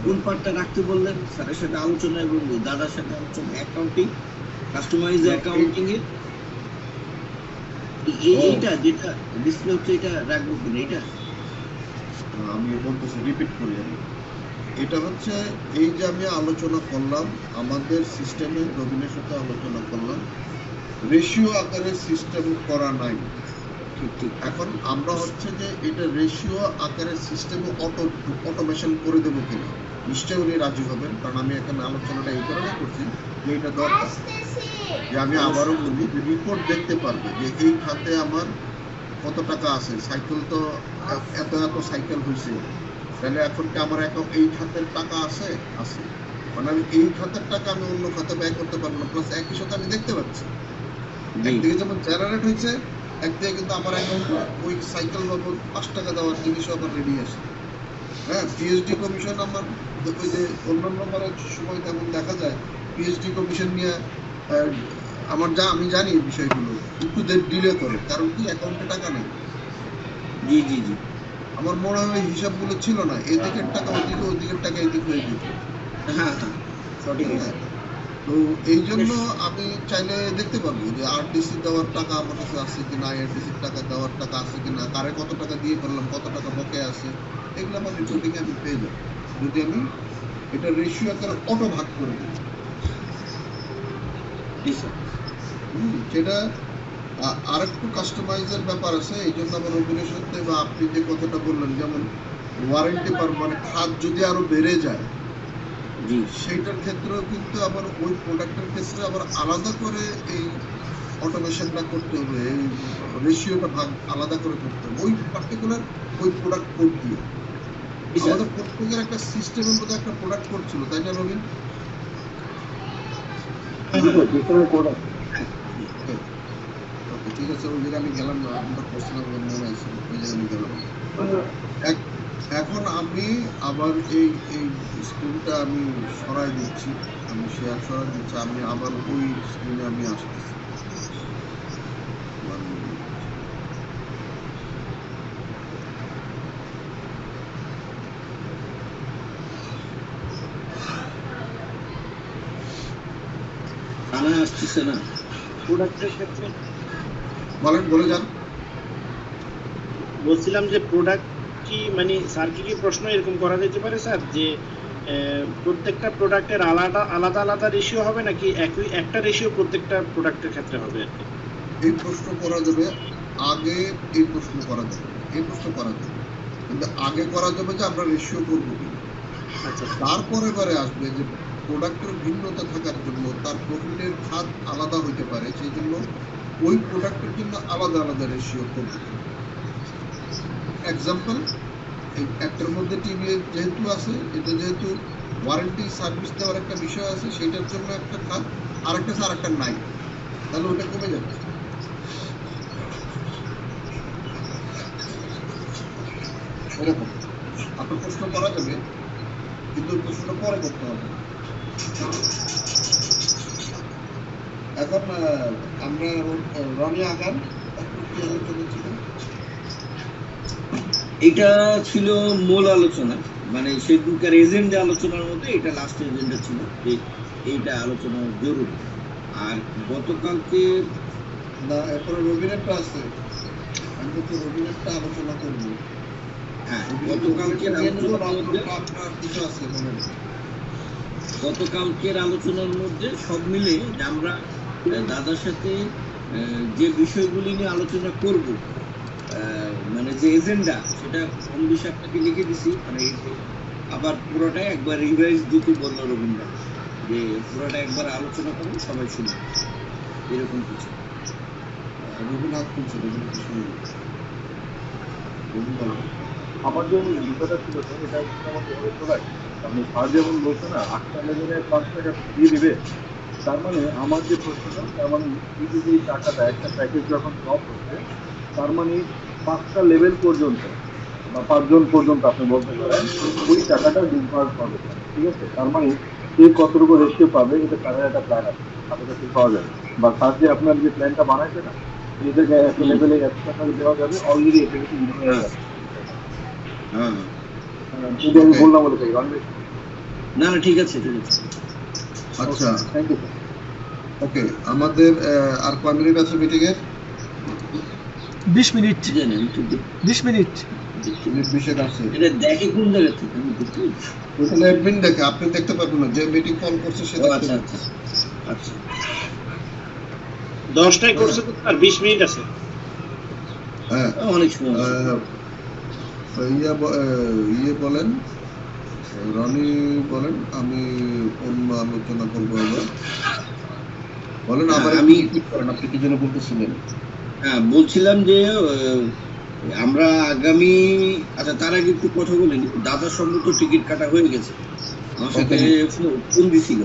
কোন পার্টটা রাখতে বললেন? স্যারের সাথে আলোচনা এবং দাদার সাথে আলোচনা, অ্যাকাউন্টিং, কাস্টমাইজ অ্যাকাউন্টিং এর এইটা যেটা ডিসপ্লে হচ্ছে, এটা রাখবো কিনা? এটা
আমি বলতেছি, রিপিট করি আমি। এটা হচ্ছে এই যে আমি আলোচনা করলাম, আমাদের সিস্টেমে রবিনের সাথে আলোচনা করলাম, রেশিও আকারে সিস্টেম করা নাই। এখন আমরা হচ্ছে যে এটা রেশিও আকারে সিস্টেমে অটোমেশন করে দেবো কিনা, নিশ্চয়ই উনি রাজি হবেন, কারণ আমি এখানে আলোচনাটা এই কারণে করছি যে এটা দরকার, যে আমি আবারও বলি যে রিপোর্ট দেখতে পারবে যে এই খাতে আমার কত টাকা আছে, সাইকেল তো এত সাইকেল হয়েছে, তাহলে এখন কি আমার এই খাতের টাকা আছে, মানে আমি এই খাতের টাকা আমি অন্য খাতে ব্যয় করতে পারবো না, প্লাস একই সাথে আমি দেখতে পাচ্ছি একদিকে যেমন জেনারেট হয়েছে, একদিকে কিন্তু আমার অ্যাকাউন্টে ওই সাইকেল বাবদ 5 টাকা দেওয়ার জিনিসও আমার রেডি আছে। হ্যাঁ, পিএইচডি কমিশন আমার ওই যে অন্যান্য সময় তেমন দেখা যায়, পিএইচডি কমিশন নিয়ে আমার আমি জানি এই বিষয়গুলো একটু ডিলে করে, কারণ কি অ্যাকাউন্টে টাকা নেই।
জি
আমার মনে হয় হিসাবগুলো ছিল না, এদিকের টাকা ওইদিকে, ওইদিকের টাকা এদিকে হয়ে যেত।
হ্যাঁ সঠিক।
তো এই জন্য আমি চাইলে দেখতে পারবো যে আরটিসি দেওয়ার টাকা আমার কাছে আছে কিনা, আইআরটিসির টাকা দেওয়ার টাকা আছে কিনা, কারে কত টাকা দিয়ে ফেললাম, কত টাকা বকেয়া আছে, এগুলো আমার রিপোর্টিং আমি পেয়ে যাবো যদি আমি এটা রেশিও আকারে অটো ভাগ করে দিই। সেটা আরেকটু কাস্টমাইজের ব্যাপার আছে, এই জন্য আমার রবিনের সাথে বা আপনি যে কথাটা বললেন, যেমন ওয়ারেন্টি পার, মানে খাত যদি আরো বেড়ে যায়, সেইটার ক্ষেত্রেও কিন্তু আবার ওই প্রোডাক্টের ক্ষেত্রে আবার আলাদা করে এই অটোমেশনটা করতে হবে, এই রেশিওটা ভাগ আলাদা করে করতে হবে ওই পার্টিকুলার ওই প্রোডাক্ট কোড দিয়ে। আমাদের প্রত্যেকের একটা সিস্টেমের মধ্যে একটা প্রোডাক্ট কোড ছিল, তাই না রবিন? ঠিক আছে, ওই জায়গায় আমি গেলাম না, আপনার প্রশ্ন মনে আছে, ওই জায়গায় আমি গেলাম। এখন আমি আবার এই স্ক্রিনটা আমি সরাই দিচ্ছি, আমি শেয়ার সরাই দিচ্ছি, আমি আবার ওই স্ক্রিনে আমি আসতেছি।
আসতেছে না প্রোডাক্টের ক্ষেত্রে,
বলে যান।
বলছিলাম যে প্রোডাক্ট কি মানে স্যারকে কি প্রশ্ন এরকম করা যেতে পারে স্যার যে প্রত্যেকটা প্রোডাক্টের আলাদা আলাদা আলাদা রেশিও হবে নাকি একই একটা রেশিও প্রত্যেকটা প্রোডাক্টের ক্ষেত্রে হবে আর কি?
এই প্রশ্ন করা যাবে আগে, এই প্রশ্ন করা যাবে, এই প্রশ্ন করা যাবে, কিন্তু আগে করা যাবে যে আমরা রেশিও করবো কিনা।
আচ্ছা
তারপরে পরে আসবে যে প্রোডাক্টের ভিন্নতা থাকার জন্য তার প্রফিটের খাত আলাদা হইতে পারে, সেই জন্য ওই প্রোডাক্টের জন্য আলাদা আলাদা রেশিও করবে। এক্সাম্পল, এই একটার মধ্যে টিভি যেহেতু আছে, এটা যেহেতু ওয়ারেন্টি সার্ভিস দেওয়ার একটা বিষয় আছে, সেটার জন্য একটা খাত, আরেকটা আছে আরেকটা নাই, তাহলে ওটা কমে যাবে। এরকম আপনার প্রশ্ন করা যাবে, কিন্তু প্রশ্নটা পরে করতে হবে। এখন আমরা রনি আগান কি আলোচনা ছিল?
এটা ছিল মূল আলোচনা, মানে সেদিনকার এজেন্ডা আলোচনার মধ্যে এটা লাস্ট এজেন্ডা ছিল যে এইটা আলোচনা জরুরি। আর গতকালকে
না, এরপরে রবিনেরটা আছে, আমি তো রবিনেরটা আলোচনা করবো।
হ্যাঁ, গতকালকের আলোচনার মধ্যে
আপনার কিছু আছে মনে হয়?
গতকালকের আলোচনার মধ্যে সব মিলে যে আমরা দাদার সাথে যে বিষয়গুলি নিয়ে আলোচনা করব, মানে যে এজেন্ডা, সেটা কম বেশি আপনাকে লিখে দিছি। মানে আবার পুরোটাই একবার রিভাইজ দিতে বললো রবীন্দ্র, যে পুরোটা একবার আলোচনা করুন, সবাই শুনুন, এরকম কিছু।
রবিন হাত খুলছে, রবিন কিছু রবিন বলো।
আমার যে বিষয়টা ছিল এটা আমাকে প্রোডাক্ট আপনি স্যার যেমন বলছে না 8টা লেভেলে 5 টাকা দিয়ে দিবে, তার মানে আমার যে প্রশ্নটা, তার মানে এই যে টাকাটা একটা প্যাকেজ যখন ড্রপ হচ্ছে, তার মানে 5টা লেভেল পর্যন্ত বা 5 জন পর্যন্ত আপনি বলতে পারেন ওই টাকাটা ডিসবার্স হবে, ঠিক আছে? তার মানে কে কতটুকু রেশিও পাবে এটা তার একটা প্ল্যান আছে, আপনার কাছে পাওয়া যাবে। বা স্যার যে আপনার যে প্ল্যানটা বানাইছে না, এই জায়গায় একটা লেভেলে 1 টাকা দেওয়া যাবে, অলরেডি এটা কিন্তু হয়ে গেছে।
হ্যাঁ,
যদি আমি বললাম বলে থাকি রনবেশ।
না না, ঠিক আছে ঠিক আছে।
আচ্ছা,
থ্যাংক ইউ স্যার।
ওকে, আমাদের আর কয় মিনিট আছে মিটিং এর?
20 মিনিট,
জানেন আমি তো
20 মিনিট।
মিনিট 20 আছে।
এটা দেখে কোন জায়গা থেকে আমি দেখতে পাচ্ছি।
ওখানে অ্যাডমিন দেখে, আপনি দেখতে পারবেন না, যে মিটিং কল করছে সে
ও
দেখতে
আচ্ছা
পারবে।
আচ্ছা আচ্ছা।
10টায় করছে তো আর 20 মিনিট আছে।
হ্যাঁ,
অনেক সময় আছে।
ইয়ে বলেন, রনি বলেন, আমি অন্য আলোচনা করবো আবার। বলেন আবার,
আমি
রিপিট করেন, আপনি কি যেন বলতেছিলেন?
হ্যাঁ বলছিলাম যে আমরা আগামী, আচ্ছা তার আগে একটু কথা বলি। দাদা সম্মত টিকিট কাটা হয়ে গেছে, আমার সাথে ফোন দিছিল।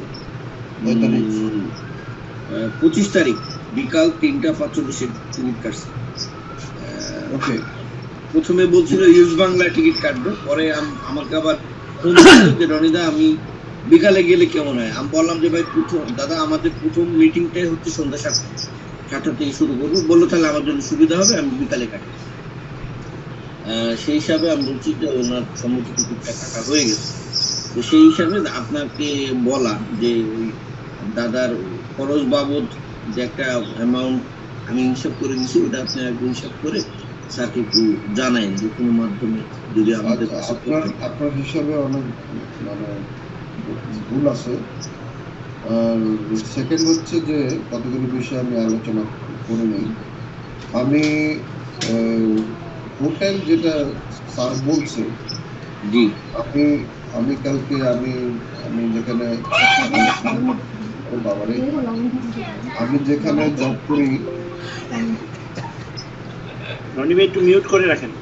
25 তারিখ বিকাল 3টা 45 টিকিট কাটছে।
ওকে,
প্রথমে বলছিল ইউজ বাংলা টিকিট কাটবো, পরে আমাকে আবার ফোন দিল যে রনিদা আমি বিকালে গেলে কেমন হয়। আমি বললাম যে ভাই দাদা আমাদের প্রথম মিটিংটাই হচ্ছে সন্ধ্যা 7টা থেকে শুরু করবো। বললো তাহলে আমার জন্য সুবিধা হবে, আমি বিকালে কাটি। সেই হিসাবে আমি বলছি যে ওনার সম্মতি টিকিটটা কাটা হয়ে গেছে। তো সেই হিসাবে আপনাকে বলা যে ওই দাদার খরচ বাবদ যে একটা অ্যামাউন্ট আমি হিসাব করে দিচ্ছি, ওটা আপনি একটু হিসাব করে স্যারকে একটু জানাই যে কোনো মাধ্যমে যদি আমাদের কাছে
আপনার হিসাবে অনেক মানে ভুল আছে। আর সেকেন্ড হচ্ছে যে কতগুলো বিষয় আমি আলোচনা করে নিই। আমি হোটেল যেটা স্যার বলছে,
জি
আমি কালকে আমি যেখানে বাবারে আমি যেখানে জব করি,
রনি ভাই একটু মিউট করে রাখেন।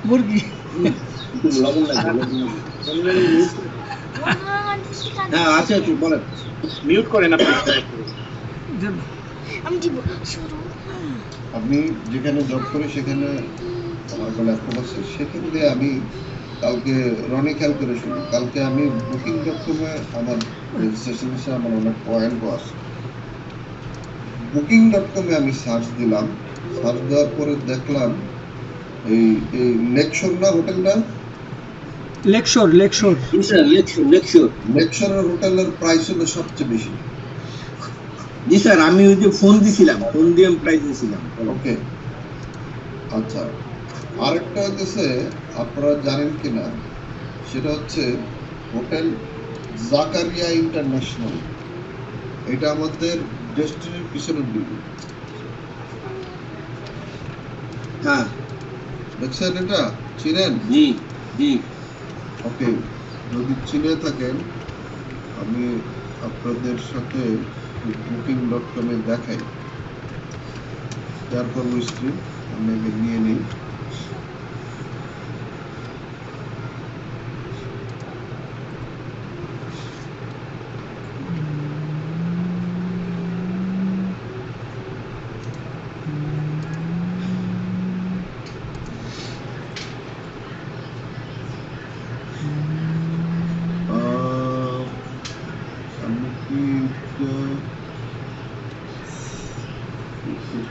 মুরগি
লবণ লাগবে। হ্যাঁ আচ্ছা একটু বলেন,
মিউট করেন আপনি।
আমি যেখানে জব করি সেখানে আমার একটা ল্যাপটপ আছে, সেখান দিয়ে আমি কালকে রনি খেয়াল করে শুনি, কালকে আমি Booking.com-এ আমার রেজিস্ট্রেশন হিসেবে আমার অনেক পয়েন্ট আছে। Booking.com-এ আমি সার্চ দিলাম, সার্চ দেওয়ার পরে দেখলাম এই লেকশোর না হোটেলটা, লেকশোরের হোটেলের প্রাইস হলো সবচেয়ে বেশি।
জি স্যার, আমি ওই যে ফোন দিছিলাম, ফোন দিয়ে প্রাইস দিছিলাম।
ওকে, আচ্ছা, আরেকটা হচ্ছে আপনারা জানেন কিনা, সেটা হচ্ছে হোটেল জাকারিয়া ইন্টারন্যাশনাল। এটা আমাদের ডেস্টিনির পিছনের বিল্ডিং।
হ্যাঁ,
দেখছেন এটা? চিনেন?
জি জি।
ওকে, যদি চিনে থাকেন আমি আপনাদের সাথে booking.com-এ দেখাই, শেয়ার করবো স্ক্রিন, আমি আগে নিয়ে নিই। আমি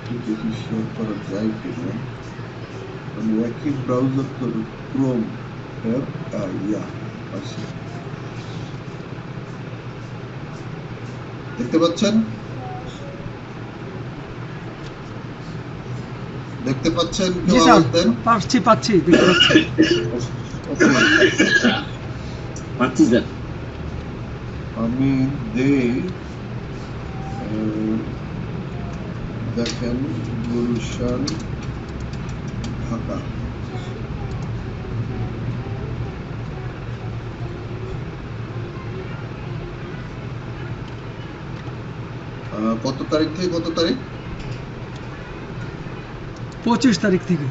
কি দেখি শেয়ার করা যায় কিনা। আমি একই ব্রাউজার করে ক্রোম ট্যাব আছে, দেখতে পাচ্ছেন? দেখতে পাচ্ছেন?
জি
কেউ
স্যার,
আওয়াজ দেন।
পাচ্ছি দেখতে পাচ্ছি।
ওকে,
পাচ্ছি স্যার।
আমি দেই দেখেন গুলশান ঢাকা। কত তারিখ থেকে কত তারিখ?
25 তারিখ থেকে।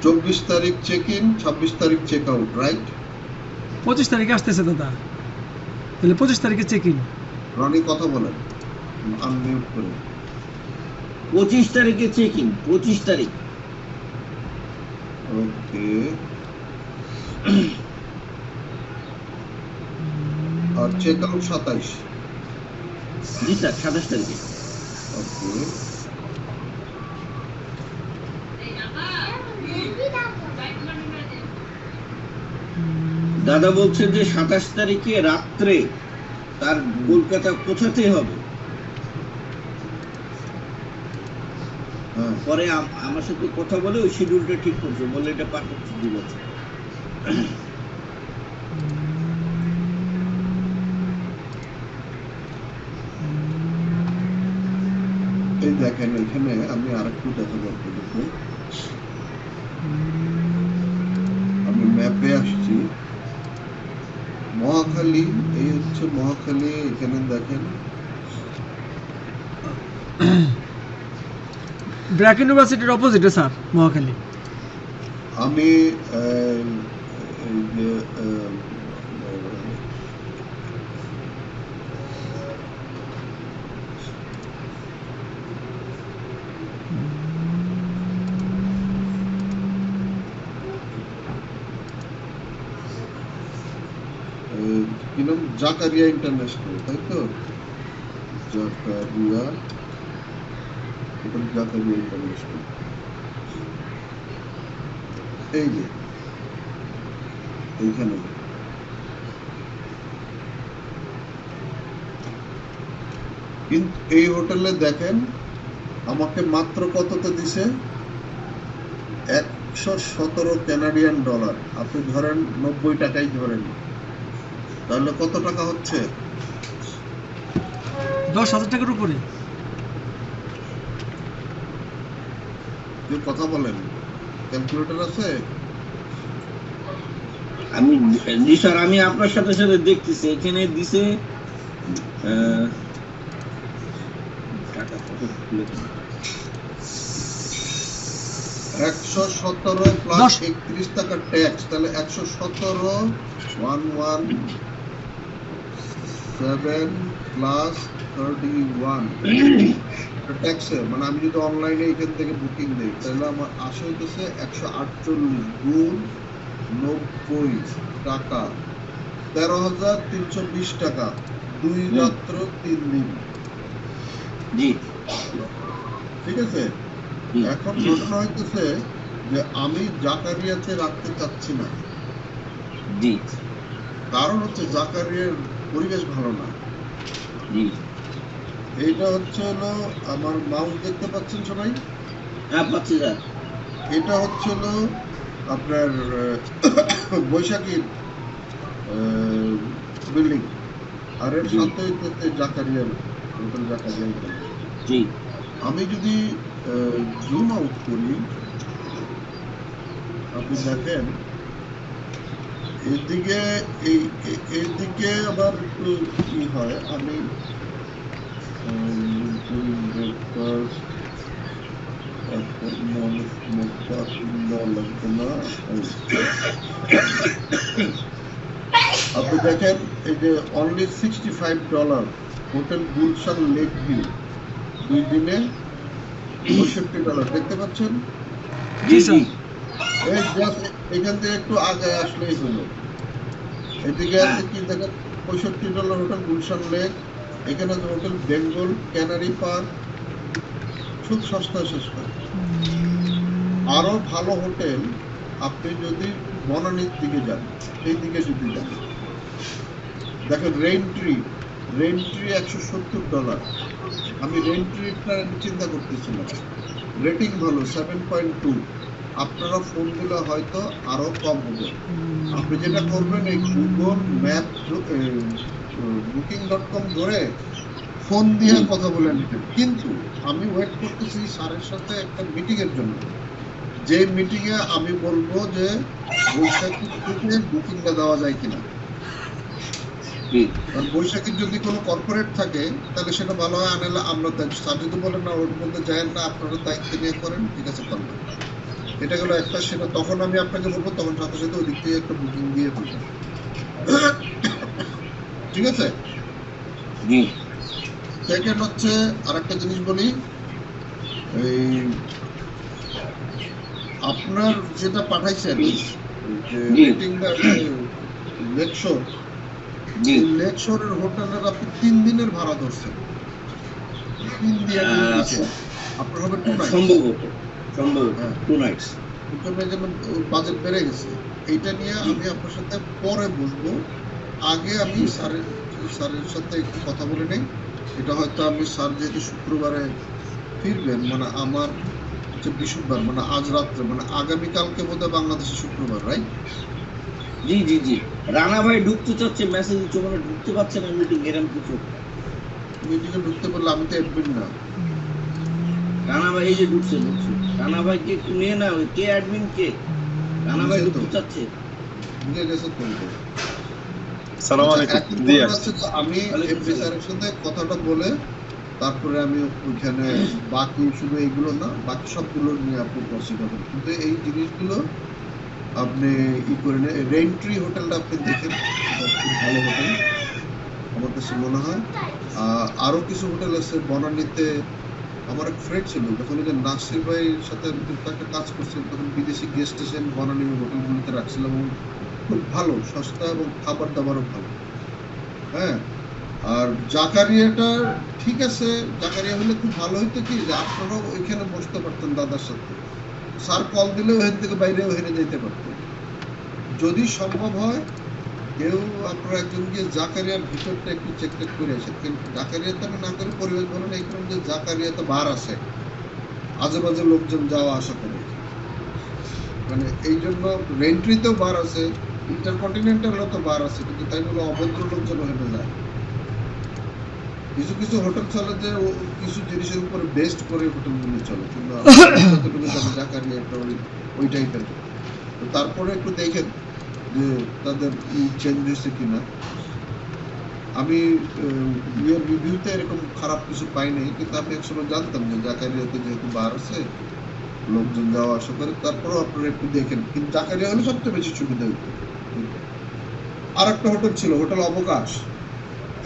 24 তারিখ চেক ইন, 26 তারিখ চেক আউট, রাইট?
25 তারিখে আসতেছে দাদা, তাহলে 25 তারিখে চেক ইন।
রনি কথা বলেন, আনমিউট করে।
25 তারিখে চেক ইন, 25 তারিখ।
ওকে, আর চেক আউট 27।
জি স্যার, 27 তারিখে।
ওকে,
দাদা বলছেন যে 27 তারিখে রাত্রে তার কলকাতা পৌঁছাতে হবে।
হ্যাঁ,
পরে আমার সাথে কথা বলে ওই শিডিউলটা ঠিক করছে, বলে এটা পাঠাচ্ছি 2 বছর।
এই দেখেন এখানে আমি আরেকটু দেখাবো আপনাদেরকে। আমি ম্যাপে আসছি, মহাখালী, এই হচ্ছে মহাখালী। এখানে দেখেন
ব্র্যাক ইউনিভার্সিটির অপোজিটে স্যার, মহাখালী।
আমি এই যে কি নাম, জাকারিয়া ইন্টারন্যাশনাল, তাই তো? জাকারিয়া, জাকারিয়া ইন্টারন্যাশনাল, এই যে এইখানে। কিন্তু এই হোটেলে দেখেন আমাকে মাত্র কততে দিছে, 117 কানাডিয়ান ডলার। আপনি ধরেন 90 টাকাই ধরেন, তাহলে কত টাকা হচ্ছে?
10,000 টাকার উপরে।
কেউ কথা বলেন, ক্যালকুলেটর আছে?
আমি জি স্যার, আমি আপনার সাথে সাথে দেখতেছি এখানে দিছে টাকা কত লিখে
117 প্লাস 31 টাকা ট্যাক্স, তাহলে 117 117 প্লাস 31 ট্যাক্সে, মানে আমি যদি অনলাইনে এখান থেকে বুকিং দিই তাহলে আমার আসে হইতেছে 148 গুণ 90 টাকা, 13,320 টাকা, 2 রাত্র 3 দিন।
জি
ঠিক আছে? এখন ঘটনা হইতেছে যে আমি জাকারিয়াতে রাখতে চাচ্ছি না।
জি,
কারণ হচ্ছে জাকারিয়ার পরিবেশ ভালো না।
জি,
এইটা হচ্ছে হলো আমার মাউস, দেখতে পাচ্ছেন সবাই?
হ্যাঁ পাচ্ছি স্যার।
এটা হচ্ছিল আপনার বৈশাখীর বিল্ডিং, আর এর সাথে হচ্ছে জাকারিয়ার হোটেল জাকারিয়া।
জি
আমি যদি জুম আউট করি, আপনি দেখেন এদিকে এদিকে আবার একটু কি হয়, আমি আপনি দেখেন এই যে only $65 hotel Gulshan lake view, 2 দিনে $65 দেখতে পাচ্ছেন।
জি স্যার।
এই জাস্ট এখান থেকে একটু আগে আসলেই হলো। এদিকে আছে কি দেখেন, $65 হোটেল গুলশান লেক, এখানে আছে হোটেল বেঙ্গল ক্যানারি পার্ক, খুব সস্তায় সস্তা। আরো ভালো হোটেল আপনি যদি বনানীর দিকে যান, এই দিকে যদি যান, দেখেন রেইনট্রি $170। আমি রেইনট্রিটা চিন্তা করতেছিলাম, রেটিং ভালো 7.2। আপনারা ফোন দিলে হয়তো আরো কম হবে। আপনি যেটা করবেন, এই গুগল ম্যাপ booking.com ধরে ফোন দিয়ে কথা বলে নিতেন। কিন্তু আমি ওয়েট করতেছি স্যারের সাথে একটা মিটিং এর জন্য, যে মিটিং এ আমি বলবো যে বৈশাখী থেকে বুকিংটা দেওয়া যায় কিনা। আর বৈশাখীর যদি কোনো কর্পোরেট থাকে তাহলে সেটা ভালো হয়, আনালে আমরা স্যার যদি বলেন না ওর মধ্যে যায় না, আপনারা দায়িত্ব নিয়ে করেন, ঠিক আছে করবেন। এটা গেল একটা, সেটা তখন আমি আপনাকে বলবো, তখন সাথে সাথে ওই দিক থেকে একটা বুকিং দিয়ে ফেলবেন, ঠিক আছে। সেকেন্ড হচ্ছে আরেকটা জিনিস বলি, এই আপনার যেটা পাঠাইছেন যে রেটিংটা লেকশোর, লেকশোরের হোটেলের আপনি 3 দিনের ভাড়া ধরছেন, 3 দিয়ে আপনার হবে 2 নাইট,
সম্ভবত 2 নাইটস।
ওখানে যেন বাজেট বেড়ে গেছে। এইটা নিয়ে আমি আপনার সাথে পরে বসবো, আগে আমি স্যারের সাথে একটু কথা বলে নেই। এটা হয়তো আমি স্যার যেহেতু শুক্রবারে ফিরবেন, মানে আমার হচ্ছে বৃহস্পতিবার, মানে আজ রাত্রে, মানে আগামীকালকে বোধহয় বাংলাদেশে শুক্রবার, রাইট?
জি জি জি, রানা ভাই ঢুকতে চাচ্ছে, মেসেজ দিচ্ছে, মানে ঢুকতে পারছে না মিটিং, এরকম কিছু।
মিটিংয়ে ঢুকতে পারলে আমি তো অ্যাডমিন না।
রানা ভাই এই যে ঢুকছে। রানা ভাই কে একটু নিয়ে না, কে অ্যাডমিন কে? রানা ভাই ঢুকতে চাচ্ছে,
ঢুকে গেছে তো।
সালাম আলাইকুম। জি
আমি এমপি স্যারের সাথে কথাটা বলে তারপরে আমি ওইখানে বাকি শুধু এইগুলো না, বাকি সবগুলো নিয়ে আপনি প্রসিড হবেন। কিন্তু এই জিনিসগুলো আপনি ই করে নেন। রেইনট্রি হোটেলটা আপনি দেখেন, খুব ভালো হোটেল আমার কাছে মনে হয়। আরো কিছু হোটেল আছে বনানীতে। আমার এক ফ্রেন্ড ছিল, যখন ওই যে নাসির ভাইয়ের সাথে একটা কাজ করছিলাম, তখন বিদেশি গেস্ট এসে বনানী হোটেলগুলিতে রাখছিলাম। খুব ভালো, সস্তা এবং খাবার দাবারও ভালো। হ্যাঁ, আর জাকারিয়াটা ঠিক আছে, জাকারিয়া হলে খুব ভালো হইতো কি যে আপনারাও ওইখানে বসতে পারতেন দাদার সাথে, স্যার কল দিলেও ওখান থেকে বাইরেও হেরে যেতে পারতেন। যদি সম্ভব হয় কেউ আপনারা একজন গিয়ে জাকারিয়ার ভিতরটা একটু চেক করে আসেন। কিন্তু জাকারিয়াতে আমি না করে পরিবেশ বলেন এই কারণে যে জাকারিয়াতে বার আছে, আজেবাজে লোকজন যাওয়া আসা করে, মানে এই জন্য রেন্ট্রিতেও বার আছে, ইন্টারকন্টিনেন্টালও তো বার আছে, কিন্তু তাই বলে অভদ্র লোকজন হেঁটে যায়। কিছু কিছু হোটেল চলে যে কিছু জিনিসের উপরে বেস্ট করে হোটেলগুলি চলে, কিন্তু যতটুকু চলে জাকারিয়া একটা ওই টাইপের। তো তারপরে একটু দেখেন যে তাদের চেঞ্জ হয়েছে কিনা। আমি ইয়ের রিভিউতে এরকম খারাপ কিছু পাই নাই, কিন্তু আমি একসময় জানতাম যে জাকারিয়াতে যেহেতু বার আছে, লোকজন যাওয়া আসা করে, তারপরেও আপনারা একটু দেখেন। কিন্তু জাকারিয়া হলে সবচেয়ে বেশি সুবিধা হইতো। আর একটা হোটেল ছিল, হোটেল অবকাশ,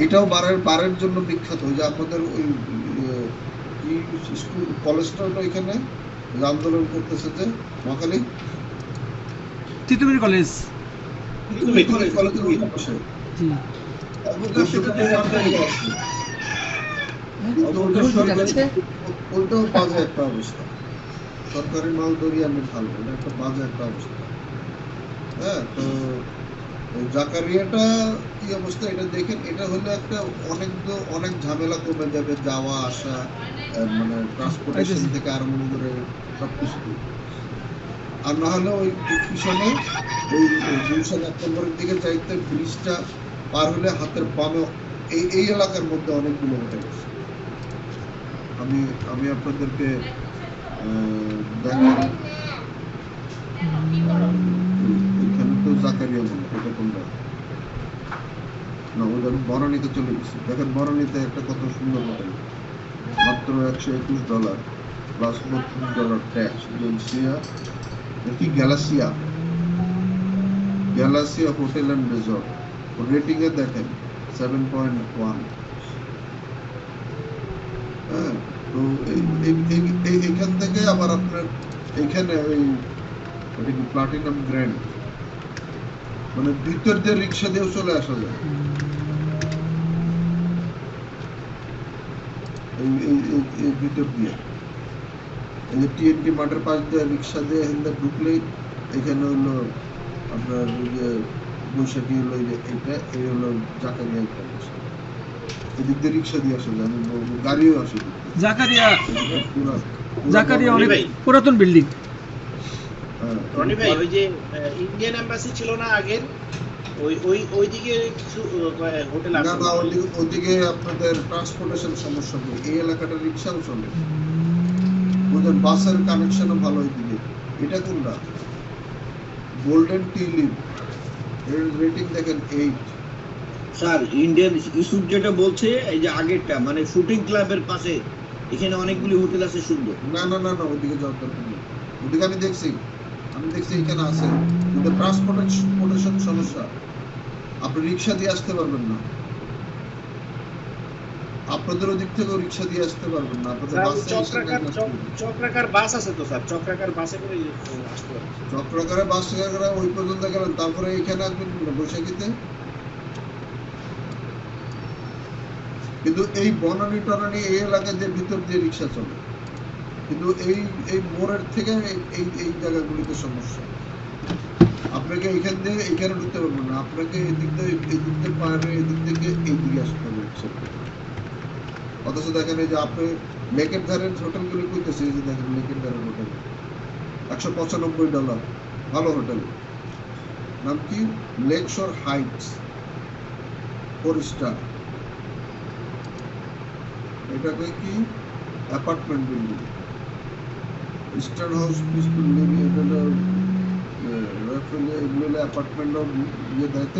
এটাও বারের জন্য বিখ্যাত। যে আপনাদের ওই স্কুল কলেজটা ওইখানে আন্দোলন করতেছে যে মহাখালী
তিতুমির কলেজ।
কলেজের ওই পাশে ওইটাও বাজে একটা অবস্থা। সরকারি মাল ধরি আমি ভালো, এটা একটা বাজে একটা অবস্থা। হ্যাঁ, তো জাকারিয়াটা কি অবস্থা এটা দেখেন। এটা হলে একটা অনেক ঝামেলা কমে যাবে, যাওয়া আসা, মানে ট্রান্সপোর্টেশন থেকে আরম্ভ করে সবকিছু। আর না হলে ওই পিছনে ওই গুলশান 1 নম্বরের দিকে যাইতে ব্রিজটা পার হলে হাতের বামে এই এলাকার মধ্যে অনেকগুলো হোটেল আছে। আমি আমি আপনাদেরকে দেখাই। এখানে তো জাকারিয়া মনে হয়, এটা কোনটা? না, ওদের বনানীতে চলে গেছি। দেখেন বনানীতে একটা কত সুন্দর হোটেল, মাত্র $121 প্লাস $32 ট্যাক্স। কি গ্যালাসিয়া হোটেল অ্যান্ড রিসর্ট, রেটিং এ দেখেন 7.1। হ্যাঁ, তো এইখান থেকে আবার আপনার এইখানে ওই প্লাটিনাম গ্র্যান্ড, মানে ভিতর দিয়ে রিক্সা দিয়েও চলে আসা যায়। এই ভিতর দিয়ে এই যে টিএনটি মাঠের পাশ দিয়ে রিক্সা দিয়ে হিন্দা ঢুকলেই এখানে হলো আপনার ওই যে বৈশাখী হলো এইটা, এই হলো জাকারিয়া প্যালেস। এদিক দিয়ে রিক্সা দিয়ে আসা যায়, আমি বলবো গাড়িও আসে।
জাকারিয়া অনেক পুরাতন বিল্ডিং।
রনি ভাই, ওই যে ইন্ডিয়ান এম্বাসি ছিল না আগের, ওইদিকে কিছু হোটেল আছে?
না, ওইদিকে আপনাদের ট্রান্সপোর্টেশন সমস্যা নেই, এই এলাকাটা রিক্সাও চলে, ওদের বাসের কানেকশনও ভালো ওইদিকে। এটা কোনটা? গোল্ডেন টিউলিপ, এর রেটিং দেখেন 8।
স্যার ইন্ডিয়ান ইস্যু যেটা বলছে এই যে আগেরটা, মানে শুটিং ক্লাবের পাশে এখানে অনেকগুলি হোটেল আছে সুন্দর।
না, ওইদিকে যাওয়ার দরকার নেই, ওইদিকে আমি দেখছি এখানে আছে, কিন্তু ট্রান্সপোর্টেশন সমস্যা, আপনি রিক্সা দিয়ে আসতে পারবেন না, আপনাদের ওদিক থেকে রিক্সা দিয়ে আসতে পারবেন না, আপনাদের
চক্রাকার বাস আছে তো স্যার, চক্রাকার বাসে করে আসতে পারবেন।
চক্রাকারে বাস করে ওই পর্যন্ত গেলেন, তারপরে এখানে আসবেন বৈশাখীতে। কিন্তু এই বনানী টনানী এই এলাকা দিয়ে ভিতর দিয়ে রিক্সা চলে, কিন্তু এই মোড়ের থেকে এই জায়গাগুলিতে সমস্যা। আপনাকে এইখান দিয়ে এইখানে ঢুকতে পারবেন না, আপনাকে এদিক দিয়ে পাহাড়ে এদিক থেকে এইদিকে আসতে হবে রিক্সা। অথচ দেখেন এই যে আপনি লেকের ধারের হোটেলগুলি করতেছে, এই যে দেখেন লেকের ধারের হোটেল $195, ভালো হোটেল, নাম কি? Lakeshore Heights, 4 star. এটাকে কি apartment building, eastern house peaceful living, এটা এগুলো অ্যাপার্টমেন্ট ইয়ে দেয়তো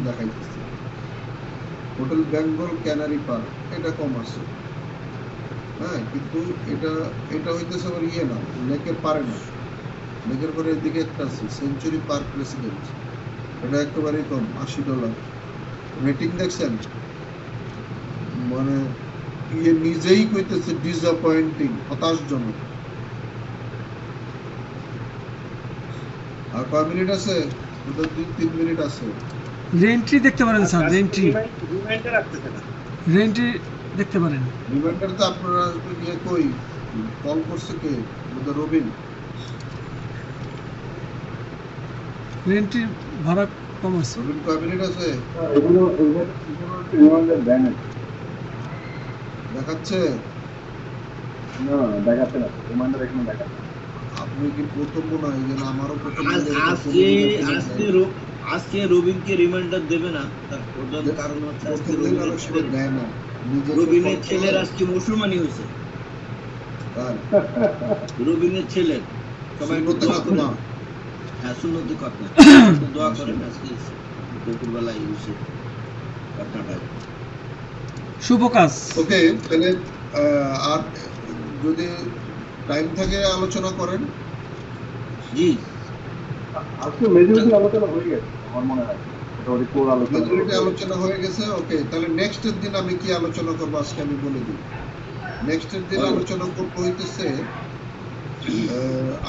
দেখাইতেছে। হোটেল বেঙ্গল ক্যানারি পার্ক, এটা কম আছে। হ্যাঁ, কিন্তু এটা হইতেছে আবার ইয়ে না, লেকের পারে না, লেকের পরে এদিকে একটা আছে সেঞ্চুরি পার্ক রেসিডেন্স, এটা একেবারেই কম, $80। রেটিং দেখছেন, মানে ইয়ে নিজেই কইতেছে ডিসঅ্যাপয়েন্টিং, হতাশজনক। আর কয় মিনিট আছে? 2-3 মিনিট আছে।
রেন্ট্রি দেখতে পারেন স্যার, রেন্ট্রি দেখতে পারেন।
রিমাইন্ডার তো আপনারা গিয়ে কই কল করছে কে? রবিন।
রেন্ট্রি ভাড়া কম আছে।
রবিন কয় মিনিট আছে? দেখাচ্ছে
না, দেখাচ্ছে না, রিমাইন্ডার এখানে দেখাচ্ছে।
আপনি কি প্রথম মনে হয় যে আমারও প্রথম
আজকে রবিনকে রিমাইন্ডার দেবে না, তার প্রধান কারণ হচ্ছে আজকে রবিনের ছেলের আজকে মুসলমানি হয়েছে। রবিনের ছেলের সবাই দোয়া করেন। হ্যাঁ, সুন্নতি কথা দোয়া করেন আজকে দুপুরবেলায় এসে আপনারা
শুভ কাজ।
ওকে, তাহলে আর যদি টাইম থাকে আলোচনা করেন।
জি,
আজকে মেজরিটি আলোচনা হয়ে গেছে আমার মনে হয়, মোটামুটি কোর
আলোচনা হয়ে গেছে। ওকে, তাহলে নেক্সটের দিন আমি কি আলোচনা করবো আজকে আমি বলে দিই। নেক্সটের দিন আলোচনা করবো হইতেছে,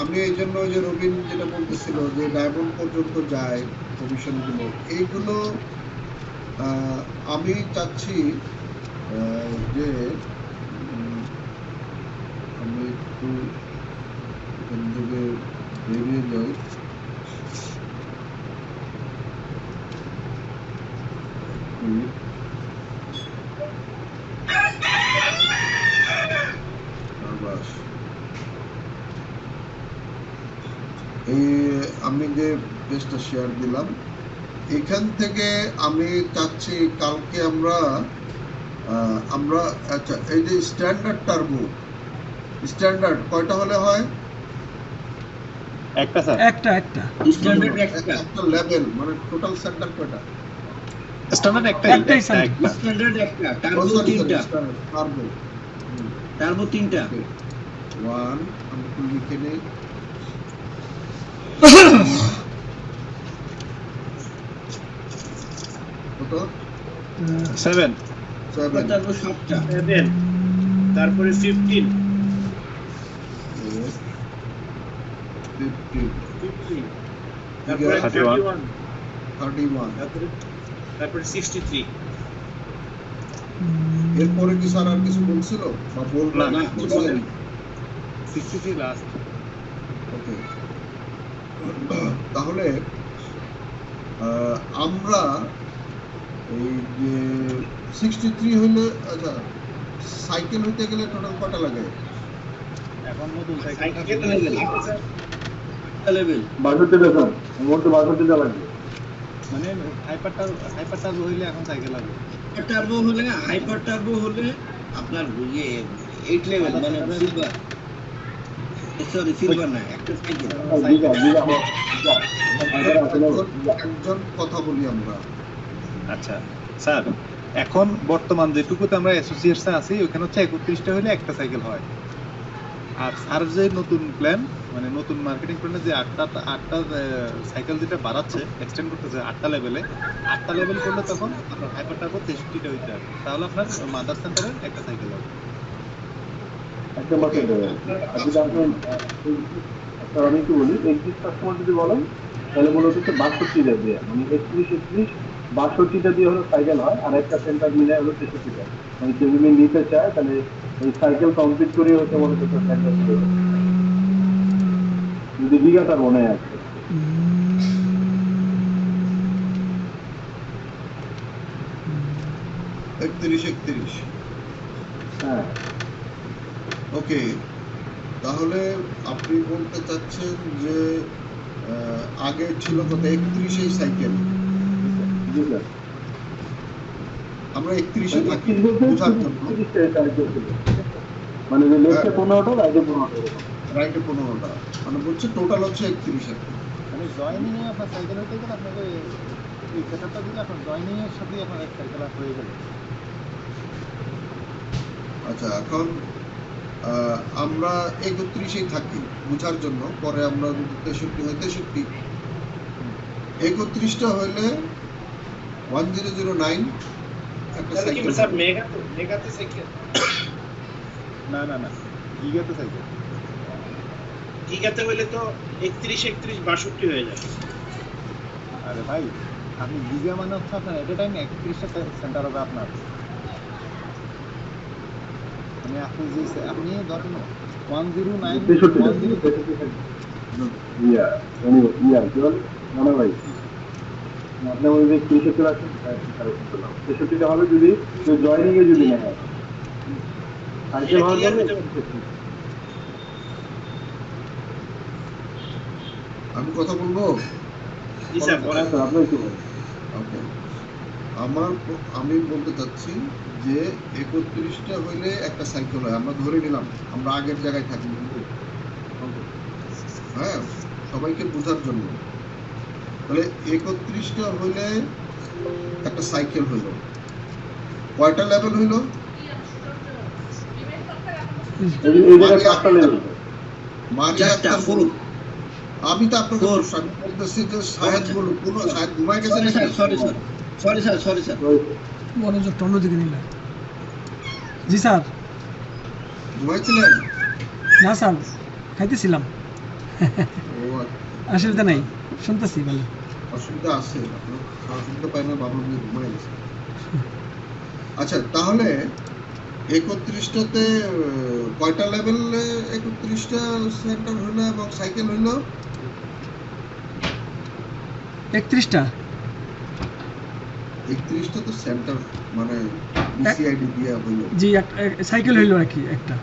আমি এই জন্য যে রবিন যেটা বলতেছিল যে ডায়মন্ড পর্যন্ত যায় কমিশনগুলো, এইগুলো আমি চাচ্ছি যে আমি একটু এখান থেকে বেরিয়ে যাই। এই আমি যে পেজটা শেয়ার দিলাম এখান থেকে আমি চাচ্ছি কালকে আমরা আচ্ছা এই যে স্ট্যান্ডার্ড টার্বো স্ট্যান্ডার্ড কয়টা হলে হয়?
একটা স্যার,
একটা একটা
স্ট্যান্ডার্ড একটা
একটা লেভেল মানে টোটাল সেন্টার কয়টা?
স্ট্যান্ডার্ড
একটাই স্যার।
স্ট্যান্ডার্ড একটা টার্বো তিনটা টার্বো তিনটা
ওয়ান আমি একটু লিখে নেই কত
7
7
টার্বো সাতটা
7 তারপরে 15 তারপরে 31 তারপরে 63
এরপরে কি স্যার আর কিছু বলছিল বা বলবো
না,
না,
কিছু বলেনি?
63 লাস্ট।
ওকে তাহলে আমরা এই যে 63 হলে আচ্ছা সাইকেল হইতে গেলে টোটাল কটা লাগে?
এখন নতুন
সাইকেল
লেভেল
62টা স্যার মোট 62টা লাগবে।
মানে হাইপার টার্বো হইলে এখন সাইকেল লাগবে।
টার্বো হলে হাইপার টার্বো হলে আপনার ইয়ে 8 লেভেল মানে সিলভার সিলভার না একটা সাইকেল
একজন কথা বলি আমরা
আচ্ছা স্যার, এখন বর্তমান যেটুকুতে আমরা অ্যাসোসিয়েটসে আছি ওখানে হচ্ছে 31টা হলে একটা সাইকেল হয়। আর স্যার যে নতুন প্ল্যান মানে নতুন মার্কেটিং প্ল্যানে যে আটটা সাইকেল যেটা বাড়াচ্ছে এক্সটেন্ড করতেছে 8টা লেভেল করলে তখন আপনার হাইপার টার্বো 63টা হইতে হবে, তাহলে আপনার মাদার সেন্টারের একটা সাইকেল হবে।
একটা মার্কেট আর যদি আপনি স্যার আমি একটু বলি 31 কাস্টমার যদি বলেন তাহলে মূলত হচ্ছে 62টা দিয়ে মানে 31 62টা দিয়ে হলো সাইকেল হয় আর একটা সেন্টার মিলে হলো 63টা মানে কেউ যদি নিতে চায় তাহলে এই সাইকেল কমপ্লিট করে হচ্ছে মনে করতে সেন্টার যদি বিঘাটা মনে আছে।
একত্রিশ
হ্যাঁ
ওকে তাহলে আপনি বলতে চাচ্ছেন যে আগে ছিল কত 31 সাইকেল
জি স্যার
আমরা 31 থাকি
31 বলতে
বোঝার জন্য
30টা সাইকেল ছিল মানে যে লেফটে 15টা রাইটে 15টা
রাইটে 15টা মানে বলছে টোটাল হচ্ছে 31 আর কি।
মানে জয়েনিং এ আপনার সাইকেল হইতে গেলে আপনাকে এই সেটআপটা দিলে আপনার জয়েনিং এর সাথে আপনার এক সাইকেল হয়ে গেল।
আচ্ছা এখন আমরা 31 থাকি বোঝার জন্য পরে আমরা যদি 63 হয় 63 31টা হইলে 1009 একটা সাইকেল
স্যার মেগাতে সাইকেল
না গিগাতে সাইকেল
গিগাতে হইলে তো 31 62 হয়ে যাবে।
আরে ভাই আপনি গিগা মানে হচ্ছে আপনার এট এ টাইম 31টা সেন্টার হবে আপনার। মানে আপনি যে আপনি ধরেন 109
মানে ভাই আপনার ওই যে 63 আছে 63টা হবে যদি জয়েনিং এ যদি নেয় সাইকেল হওয়ার জন্য
আমি কথা বলবো
জি স্যার বলেন।
আপনি একটু বলেন।
ওকে আমি বলতে চাচ্ছি যে 31টা হইলে একটা সাইকেল হয় আমরা ধরে নিলাম আমরা আগের জায়গায় থাকি হ্যাঁ সবাইকে বোঝার জন্য তাহলে 31টা হইলে একটা সাইকেল হইল কয়টা লেভেল হইল
এই জায়গায় 4টা লেভেল
চারটা ফুল
আমি তো আপনাকে বলতেছি যে শাহেদ বলুন কোন শাহেদ ঘুমাই গেছে
সরি স্যার
মনোযোগটা অন্যদিকে নিলে। জি স্যার।
ঘুমাইছিলেন?
না স্যার খাইতেছিলাম।
ও
অসুবিধা নাই শুনতেছি ভালো।
অসুবিধা আছে অসুবিধা পাই না বাবা মেয়ে ঘুমাই গেছে। আচ্ছা তাহলে 31টাতে কয়টা লেভেলে 31টা সেন্টার হইলো এবং সাইকেল হইলো
31টা
31টা তো সেন্টার মানে বিসিআইডি দিয়া হইলো
জি সাইকেল হইলো আর কি একটা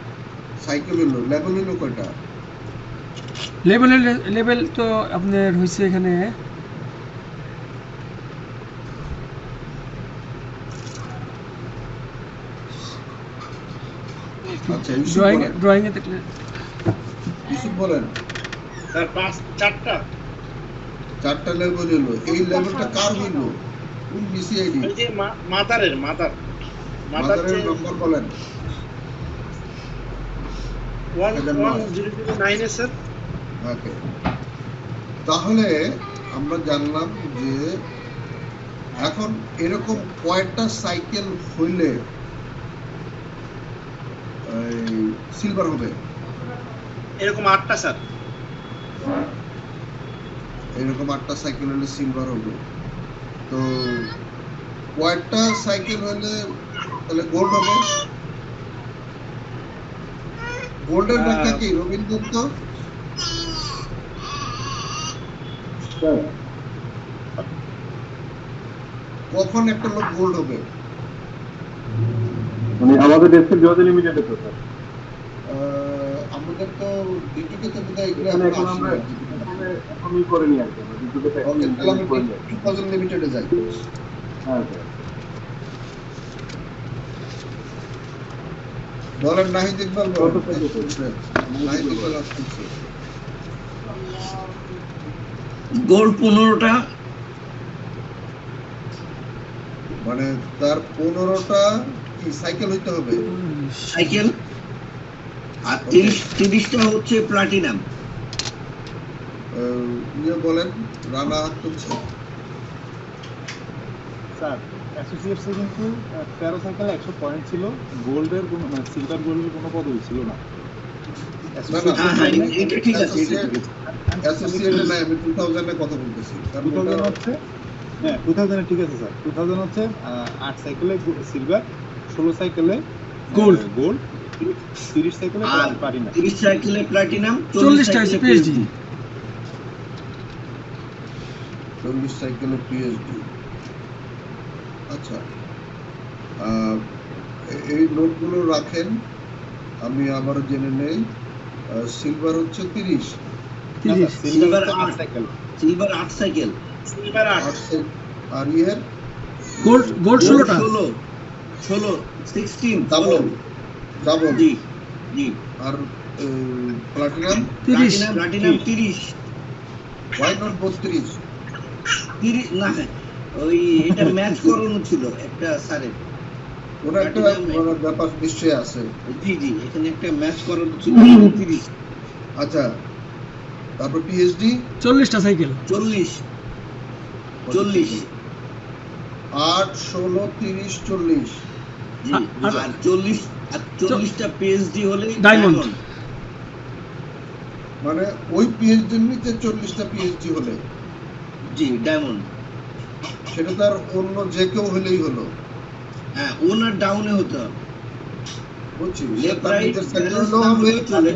সাইকেল হইলো লেভেল হইলো কয়টা
লেভেল তো আপনার হয়েছে এখানে
আচ্ছা ইউসুফ
ড্রয়িং
বলেন,
ড্রয়িং এ দেখলে
ইউসুফ বলেন
স্যার চারটা
চারটা লেভেল হলো, এই লেভেলটা কার হইলো? কোন বিসিআইডি?
ওই যে মাদারের মাদার
মাদারের নম্বর বলেন।
1009 এর স্যার।
ওকে, তাহলে আমরা জানলাম যে এখন এরকম কয়টা সাইকেল হইলে সিলভার হবে?
এরকম 8টা স্যার।
এরকম 8টা সাইকেল হলে সিলভার হবে। তো কয়টা সাইকেল হলে তাহলে গোল্ড হবে? গোল্ডের ব্যাখ্যা কি রবীন্দ্র? কখন একটা লোক গোল্ড হবে?
মানে আমাদের দেশের জজ লিমিটেড তো স্যার,
আমাদের তো ডিটিকে তো বোধহয় এগুলো
এখানে
এখন
এখন আমরা
আসে
এখনই করে নিয়ে আসবো ডিউটিতে তো এখন করে নিয়ে আসবো।
2000 লিমিটেডে যাই।
হ্যাঁ স্যার,
বলেন নাহিদ ইকবাল বলেন।
কত থেকে?
নাহিদ ইকবাল আসছে।
গোল্ড 15টা,
মানে তার 15টা কি সাইকেল হইতে হবে?
সাইকেল, আর 30টা হচ্ছে প্লাটিনাম।
ইয়ে বলেন, রানা হাত তুলছে।
স্যার অ্যাসোসিয়েটসে কিন্তু 13 সাইকেলে 100 পয়েন্ট ছিল, গোল্ডের কোনো মানে সিলভার গোল্ডের কোনো পদবি ছিল না।
হ্যাঁ হ্যাঁ, এটা ঠিক আছে, এটা ঠিক আছে।
অ্যাসোসিয়েটে নাই, আমি 2000 এর কথা বলতেছি। কারণ
2000
ওটা
হচ্ছে, হ্যাঁ 2000 ঠিক আছে স্যার, 2000 হচ্ছে 8 সাইকেলে সিলভার, 16 সাইকেলে
Gold.
গোল্ড, 30 সাইকেলে
আর
প্লাটিনাম।
30 সাইকেলে প্লাটিনাম,
40টা হচ্ছে পিএইচডি।
40 সাইকেলে পিএইচডি। আচ্ছা, এই নোটগুলো রাখেন, আমি আবারও জেনে নেই। সিলভার হচ্ছে 30,
silver
Silver
8
8
cycle,
silver 8 cycle,
silver 8।
আর ইয়ের
গোল্ড 16টা
16 16
ডাবল
16
ডাবল।
জি জি।
আর প্লাটিনাম
30
প্লাটিনাম 30
ওয়াই নট 32?
30 না, ওই এটা ম্যাচ করানো ছিল একটা স্যারের।
ওটা একটা মানে ব্যাপার নিশ্চয়ই আছে।
জি জি, এখানে একটা ম্যাচ করানো ছিল 30।
আচ্ছা, তারপর পিএইচডি
40টা সাইকেল
40 40
8 16 30 40।
জি। আর 40টা পিএইচডি হলে
Diamond।
মানে ওই পিএইচডির নিচে 40টা পিএইচডি হলে
জি ডায়মন্ড।
সেটা তার অন্য যে কেউ হলেই হলো।
হ্যাঁ, ওনার ডাউনে হতে হবে।
বুঝছি,
লেফট
তার
রাইট
নিজের সেক্টর
ব্যালেন্স
হলেও
না
হবে,
হলেও চলে।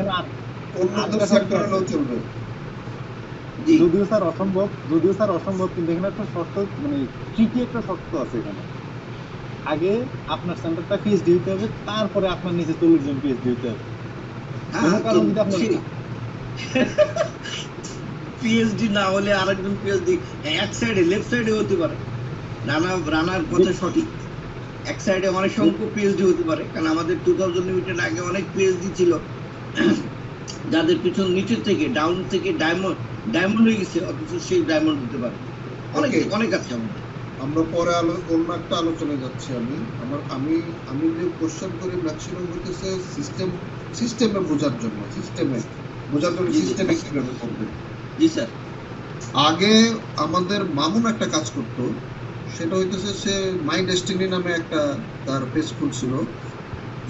অন্যদের সেক্টর হলেও চলবে।
জি
যদিও স্যার অসম্ভব, কিন্তু এখানে একটা শর্ত, মানে ট্রিকি একটা শর্ত আছে এখানে। আগে আপনার সেন্টারটা পিএইচডি হতে হবে, তারপরে আপনার নিচে 40 জন পিএইচডি হতে হবে। কোনো কারণ যদি আপনার
পিএইচডি না হলে আরেকজন পিএইচডি এক সাইডে লেফট সাইডে হতে পারে। রানার কথা সঠিক, এক সাইডে অনেক সংখ্যক পিএইচডি হতে পারে, কারণ আমাদের 2000 লিমিটেড আগে অনেক পিএইচডি ছিল যাদের পিছন নিচের থেকে ডাউন থেকে ডায়মন্ড হয়ে গেছে, অথচ সেই ডায়মন্ড হতে পারে। অনেক
Okay.
অনেক আছে আমাদের।
আমরা পরে অন্য একটা আলোচনায় যাচ্ছি। আমি যে কোশ্চেন করি ম্যাক্সিমাম হইতেছে সিস্টেমে বোঝার জন্য, সিস্টেমে কিভাবে করবে।
জি স্যার।
আগে আমাদের মামুন একটা কাজ করতো, সেটা হইতেছে সে মাই ডেস্টিনি নামে একটা তার পেজ খুলছিল,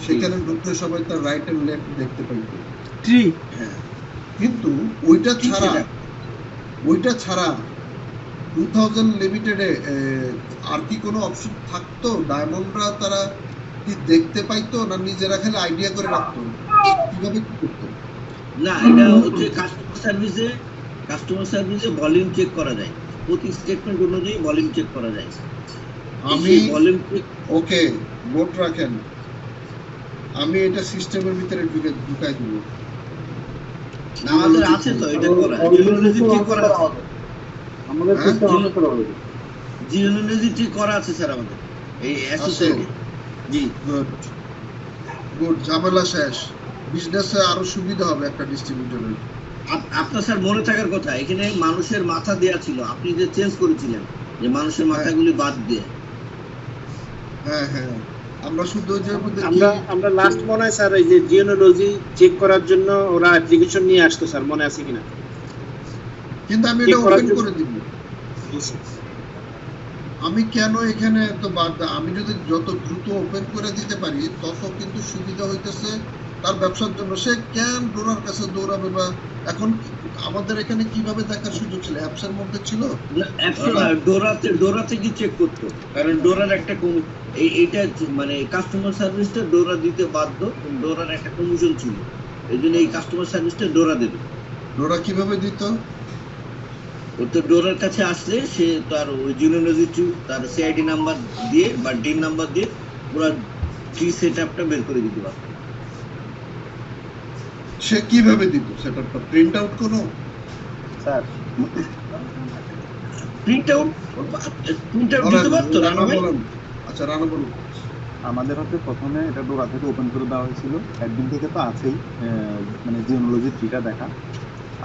সেখানে ঢুকলে সবাই তার রাইট এন্ড লেফট দেখতে পাইতো।
ট্রি
হ্যাঁ,
কিন্তু ওইটা
ঠিক
ছাড়া 2000 লিমিটেডে আর কি কোনো অপশন থাকতো? ডায়মন্ডরা তারা কি দেখতে পাইতো, না নিজেরা খালি আইডিয়া করে রাখতো? কিভাবে কি করতো?
না, এটা হচ্ছে কাস্টমার সার্ভিসে ভলিউম চেক করা যায়, প্রতি স্টেটমেন্ট অনুযায়ী ভলিউম চেক করা যায়।
আমি
ভলিউম চেক
ওকে, নোট রাখেন, আমি এটা সিস্টেমের ভিতরে ঢুকাই দিব।
না, আমাদের আছে তো এটা করা, জিওলজি ঠিক করা আছে,
আমাদের
হ্যাঁ?
system আমরা করা হবে।
জিওলজি ঠিক করা আছে স্যার আমাদের এই অ্যাসোসিয়েটে। জি
গুড গুড, ঝামেলা শেষ। বিজনেসে আরো সুবিধা হবে একটা ডিস্ট্রিবিউটরের।
আপনার স্যার মনে থাকার কথা, এখানে মানুষের মাথা দেয়া ছিল, আপনি যে চেঞ্জ করেছিলেন যে মানুষের মাথাগুলি বাদ দিয়ে।
হ্যাঁ হ্যাঁ, আমরা শুধু ওই যে মধ্যে
আমরা লাস্ট মনে হয় স্যার এই যে জিওনোলজি চেক করার জন্য ওরা অ্যাপ্লিকেশন নিয়ে আসতো স্যার, মনে আছে কিনা?
কিন্তু আমি
check
এটা
করার
ওপেন
জন্য-
করে দিব। আমি কেন এখানে তো বাদ, আমি যদি যত দ্রুত ওপেন করে দিতে পারি তত কিন্তু সুবিধা হইতেছে তার ব্যবসার জন্য। সে কেন ডোরার কাছে দৌড়াবে? বা এখন আমাদের এখানে কিভাবে দেখার সুযোগ ছিল? অ্যাপসের মধ্যে ছিল।
ডোরাতে কি চেক করতো, কারণ ডোরার একটা এইটা মানে কাস্টমার সার্ভিসটা ডোরা দিতে বাধ্য, ডোরার একটা কমিশন ছিল, এই জন্য এই কাস্টমার সার্ভিসটা ডোরা দেবে।
ডোরা কিভাবে দিত?
ও তো ডোরার কাছে আসলে সে তার ওই জিওলজি তার সিআইডি নাম্বার দিয়ে বা ডিন নাম্বার দিয়ে পুরো ট্রি সেট আপটা বের করে দিতে পারত।
সে কিভাবে দিত সেটআপটা? প্রিন্ট আউট কোনো?
স্যার
প্রিন্ট আউট দিতে পারতো রানা ভাই?
বলেন। আচ্ছা রানা বলুন।
আমাদের হচ্ছে প্রথমে এটা ডোরা থেকে ওপেন করে দেওয়া হয়েছিল, একদিন থেকে তো আছেই মানে জিওনোলজি ট্রিটা দেখা,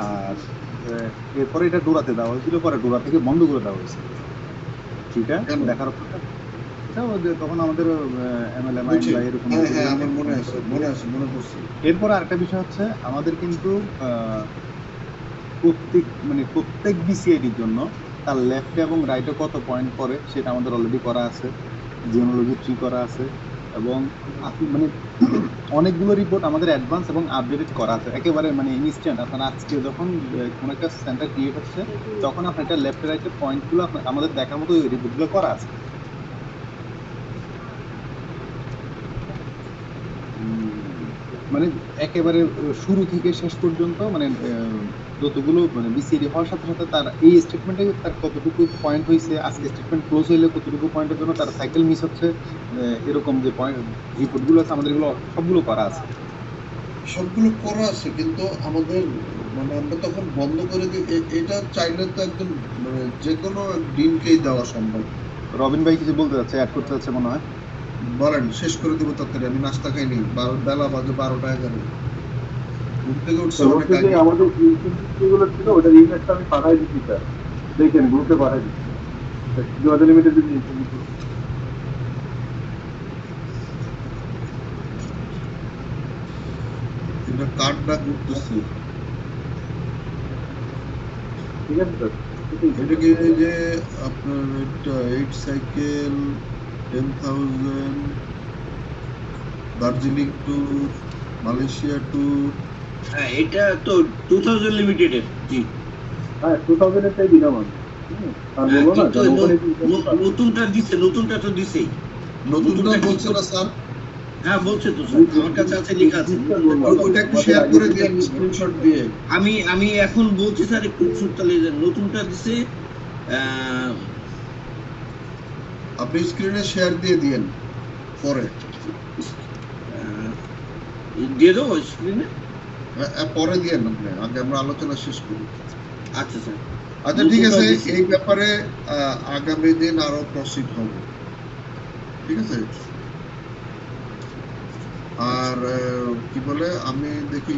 আর এরপরে এটা ডোরাতে দেওয়া হয়েছিল, পরে ডোরা থেকে বন্ধ করে দেওয়া হয়েছিল ট্রিটা
কেন?
দেখার পর এটা ওই যে তখন আমাদের এমএলএ
বুঝছি।
বা এরকম
হ্যাঁ হ্যাঁ, আমার মনে আছে মনে পড়ছে।
এরপর আরেকটা বিষয় হচ্ছে আমাদের কিন্তু প্রত্যেক বিসিআইডির জন্য তার লেফটে এবং রাইটে কত পয়েন্ট পড়ে সেটা আমাদের অলরেডি করা আছে, জিওনোলজি ট্রি করা আছে, এবং মানে অনেকগুলো রিপোর্ট আমাদের অ্যাডভান্স এবং আপডেটেড করা আছে একেবারে মানে ইনস্ট্যান্ট। আপনার আজকে যখন কোনো একটা সেন্টার ক্রিয়েট হচ্ছে তখন আপনার এটা লেফট রাইটের পয়েন্টগুলো আমাদের দেখার মতো ওই রিপোর্টগুলো করা আছে। মানে একেবারে শুরু থেকে শেষ পর্যন্ত মানে যতগুলো মানে বিসিডি হওয়ার সাথে সাথে তার এই স্টেটমেন্টে তার কতটুকু পয়েন্ট হয়েছে, আজকে স্টেটমেন্ট ক্লোজ হইলে কতটুকু পয়েন্টের জন্য তার সাইকেল মিস হচ্ছে, এরকম যে পয়েন্ট রিপোর্টগুলো আছে আমাদের এগুলো সবগুলো করা আছে।
সবগুলো করা আছে, কিন্তু আমাদের মানে আমরা তখন বন্ধ করে দিই। এটা চাইলে তো একদম মানে যে কোনো দিনকেই দেওয়া সম্ভব।
রবিন ভাই কিছু বলতে যাচ্ছে, অ্যাড করতে যাচ্ছে মনে হয়।
বলেন, শেষ করে দিব তাড়াতাড়ি। আমি নাস্তা খাইনি, বেলা বাজে 12টা 11। ঘুম থেকে উঠছে অনেক
যে
আগে।
আমাদের যেগুলো ছিল ওটার ইমেজটা আমি পাঠাই দিচ্ছি স্যার, দেখেন গ্রুপে পাঠাই দিচ্ছি। যোগাযোগ লিমিটেড যদি
এটা কার্ডটা ঘুরতেছে।
ঠিক আছে স্যার।
এটা কি এই যে আপনার একটা 8 cycle 10,000 Darjeeling tour, Malaysia tour.
হ্যাঁ, এটা তো 2000 লিমিটেডের। জি
হ্যাঁ 2000 এর টাই দিলাম আমি। আর বলবো না
কিন্তু নতুনটা তো দিছেই।
নতুনটা বলছে না স্যার?
হ্যাঁ বলছে তো স্যার, আমার কাছে আছে, লেখা আছে।
ওইটা একটু শেয়ার করে দিন স্ক্রিনশট দিয়ে।
আমি এখন বলছি স্যার একটু তাহলে নতুনটা দিছে।
আপনি স্ক্রিনে শেয়ার দিয়ে দিয়েন পরে।
দিয়ে দেবো স্ক্রিনে।
পরে দিয়েন আপনি, আগে আমরা আলোচনা শেষ করি।
আচ্ছা স্যার।
আচ্ছা ঠিক আছে, এই ব্যাপারে আগামী দিন আরো প্রসিড হবে, ঠিক আছে? আর কি বলে, আমি দেখি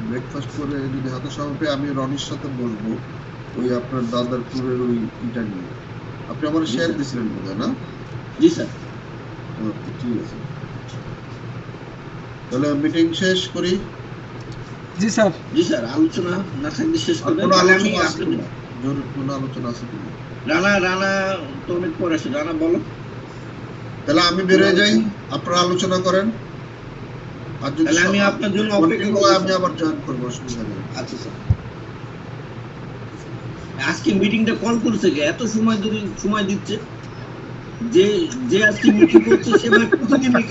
ব্রেকফাস্ট করে যদি হাতে সময় পেয়ে আমি রনির সাথে বলবো ওই আপনার দাদারপুরের ওই ইটা নিয়ে। আপনি আমার শেয়ার দিয়েছিলেন বোধহয়, না?
জি স্যার।
ওকে, ঠিক আছে, তাহলে মিটিং শেষ করি।
জি স্যার।
জি স্যার, আলোচনা না থাকলে শেষ
আর
করবেন।
কোনো
তাহলে আমি
আলোচনা আছে
আপনাদের
কিনা? জরুরি কোনো আলোচনা আছে কিনা?
রানা তো অনেক পরে আসে, রানা বলো।
তাহলে আমি বেরোয় যাই, আপনারা আলোচনা করেন। আর যদি
তাহলে আমি আপনার জন্য অপেক্ষা করব।
আমি আবার জয়েন করবো, অসুবিধা নেই।
আচ্ছা স্যার। আজকে মিটিংটা কল করেছে কে? এত সময় ধরে সময় দিচ্ছে, যে আজকে মিটিং করছে সে ভাই প্রতিদিনই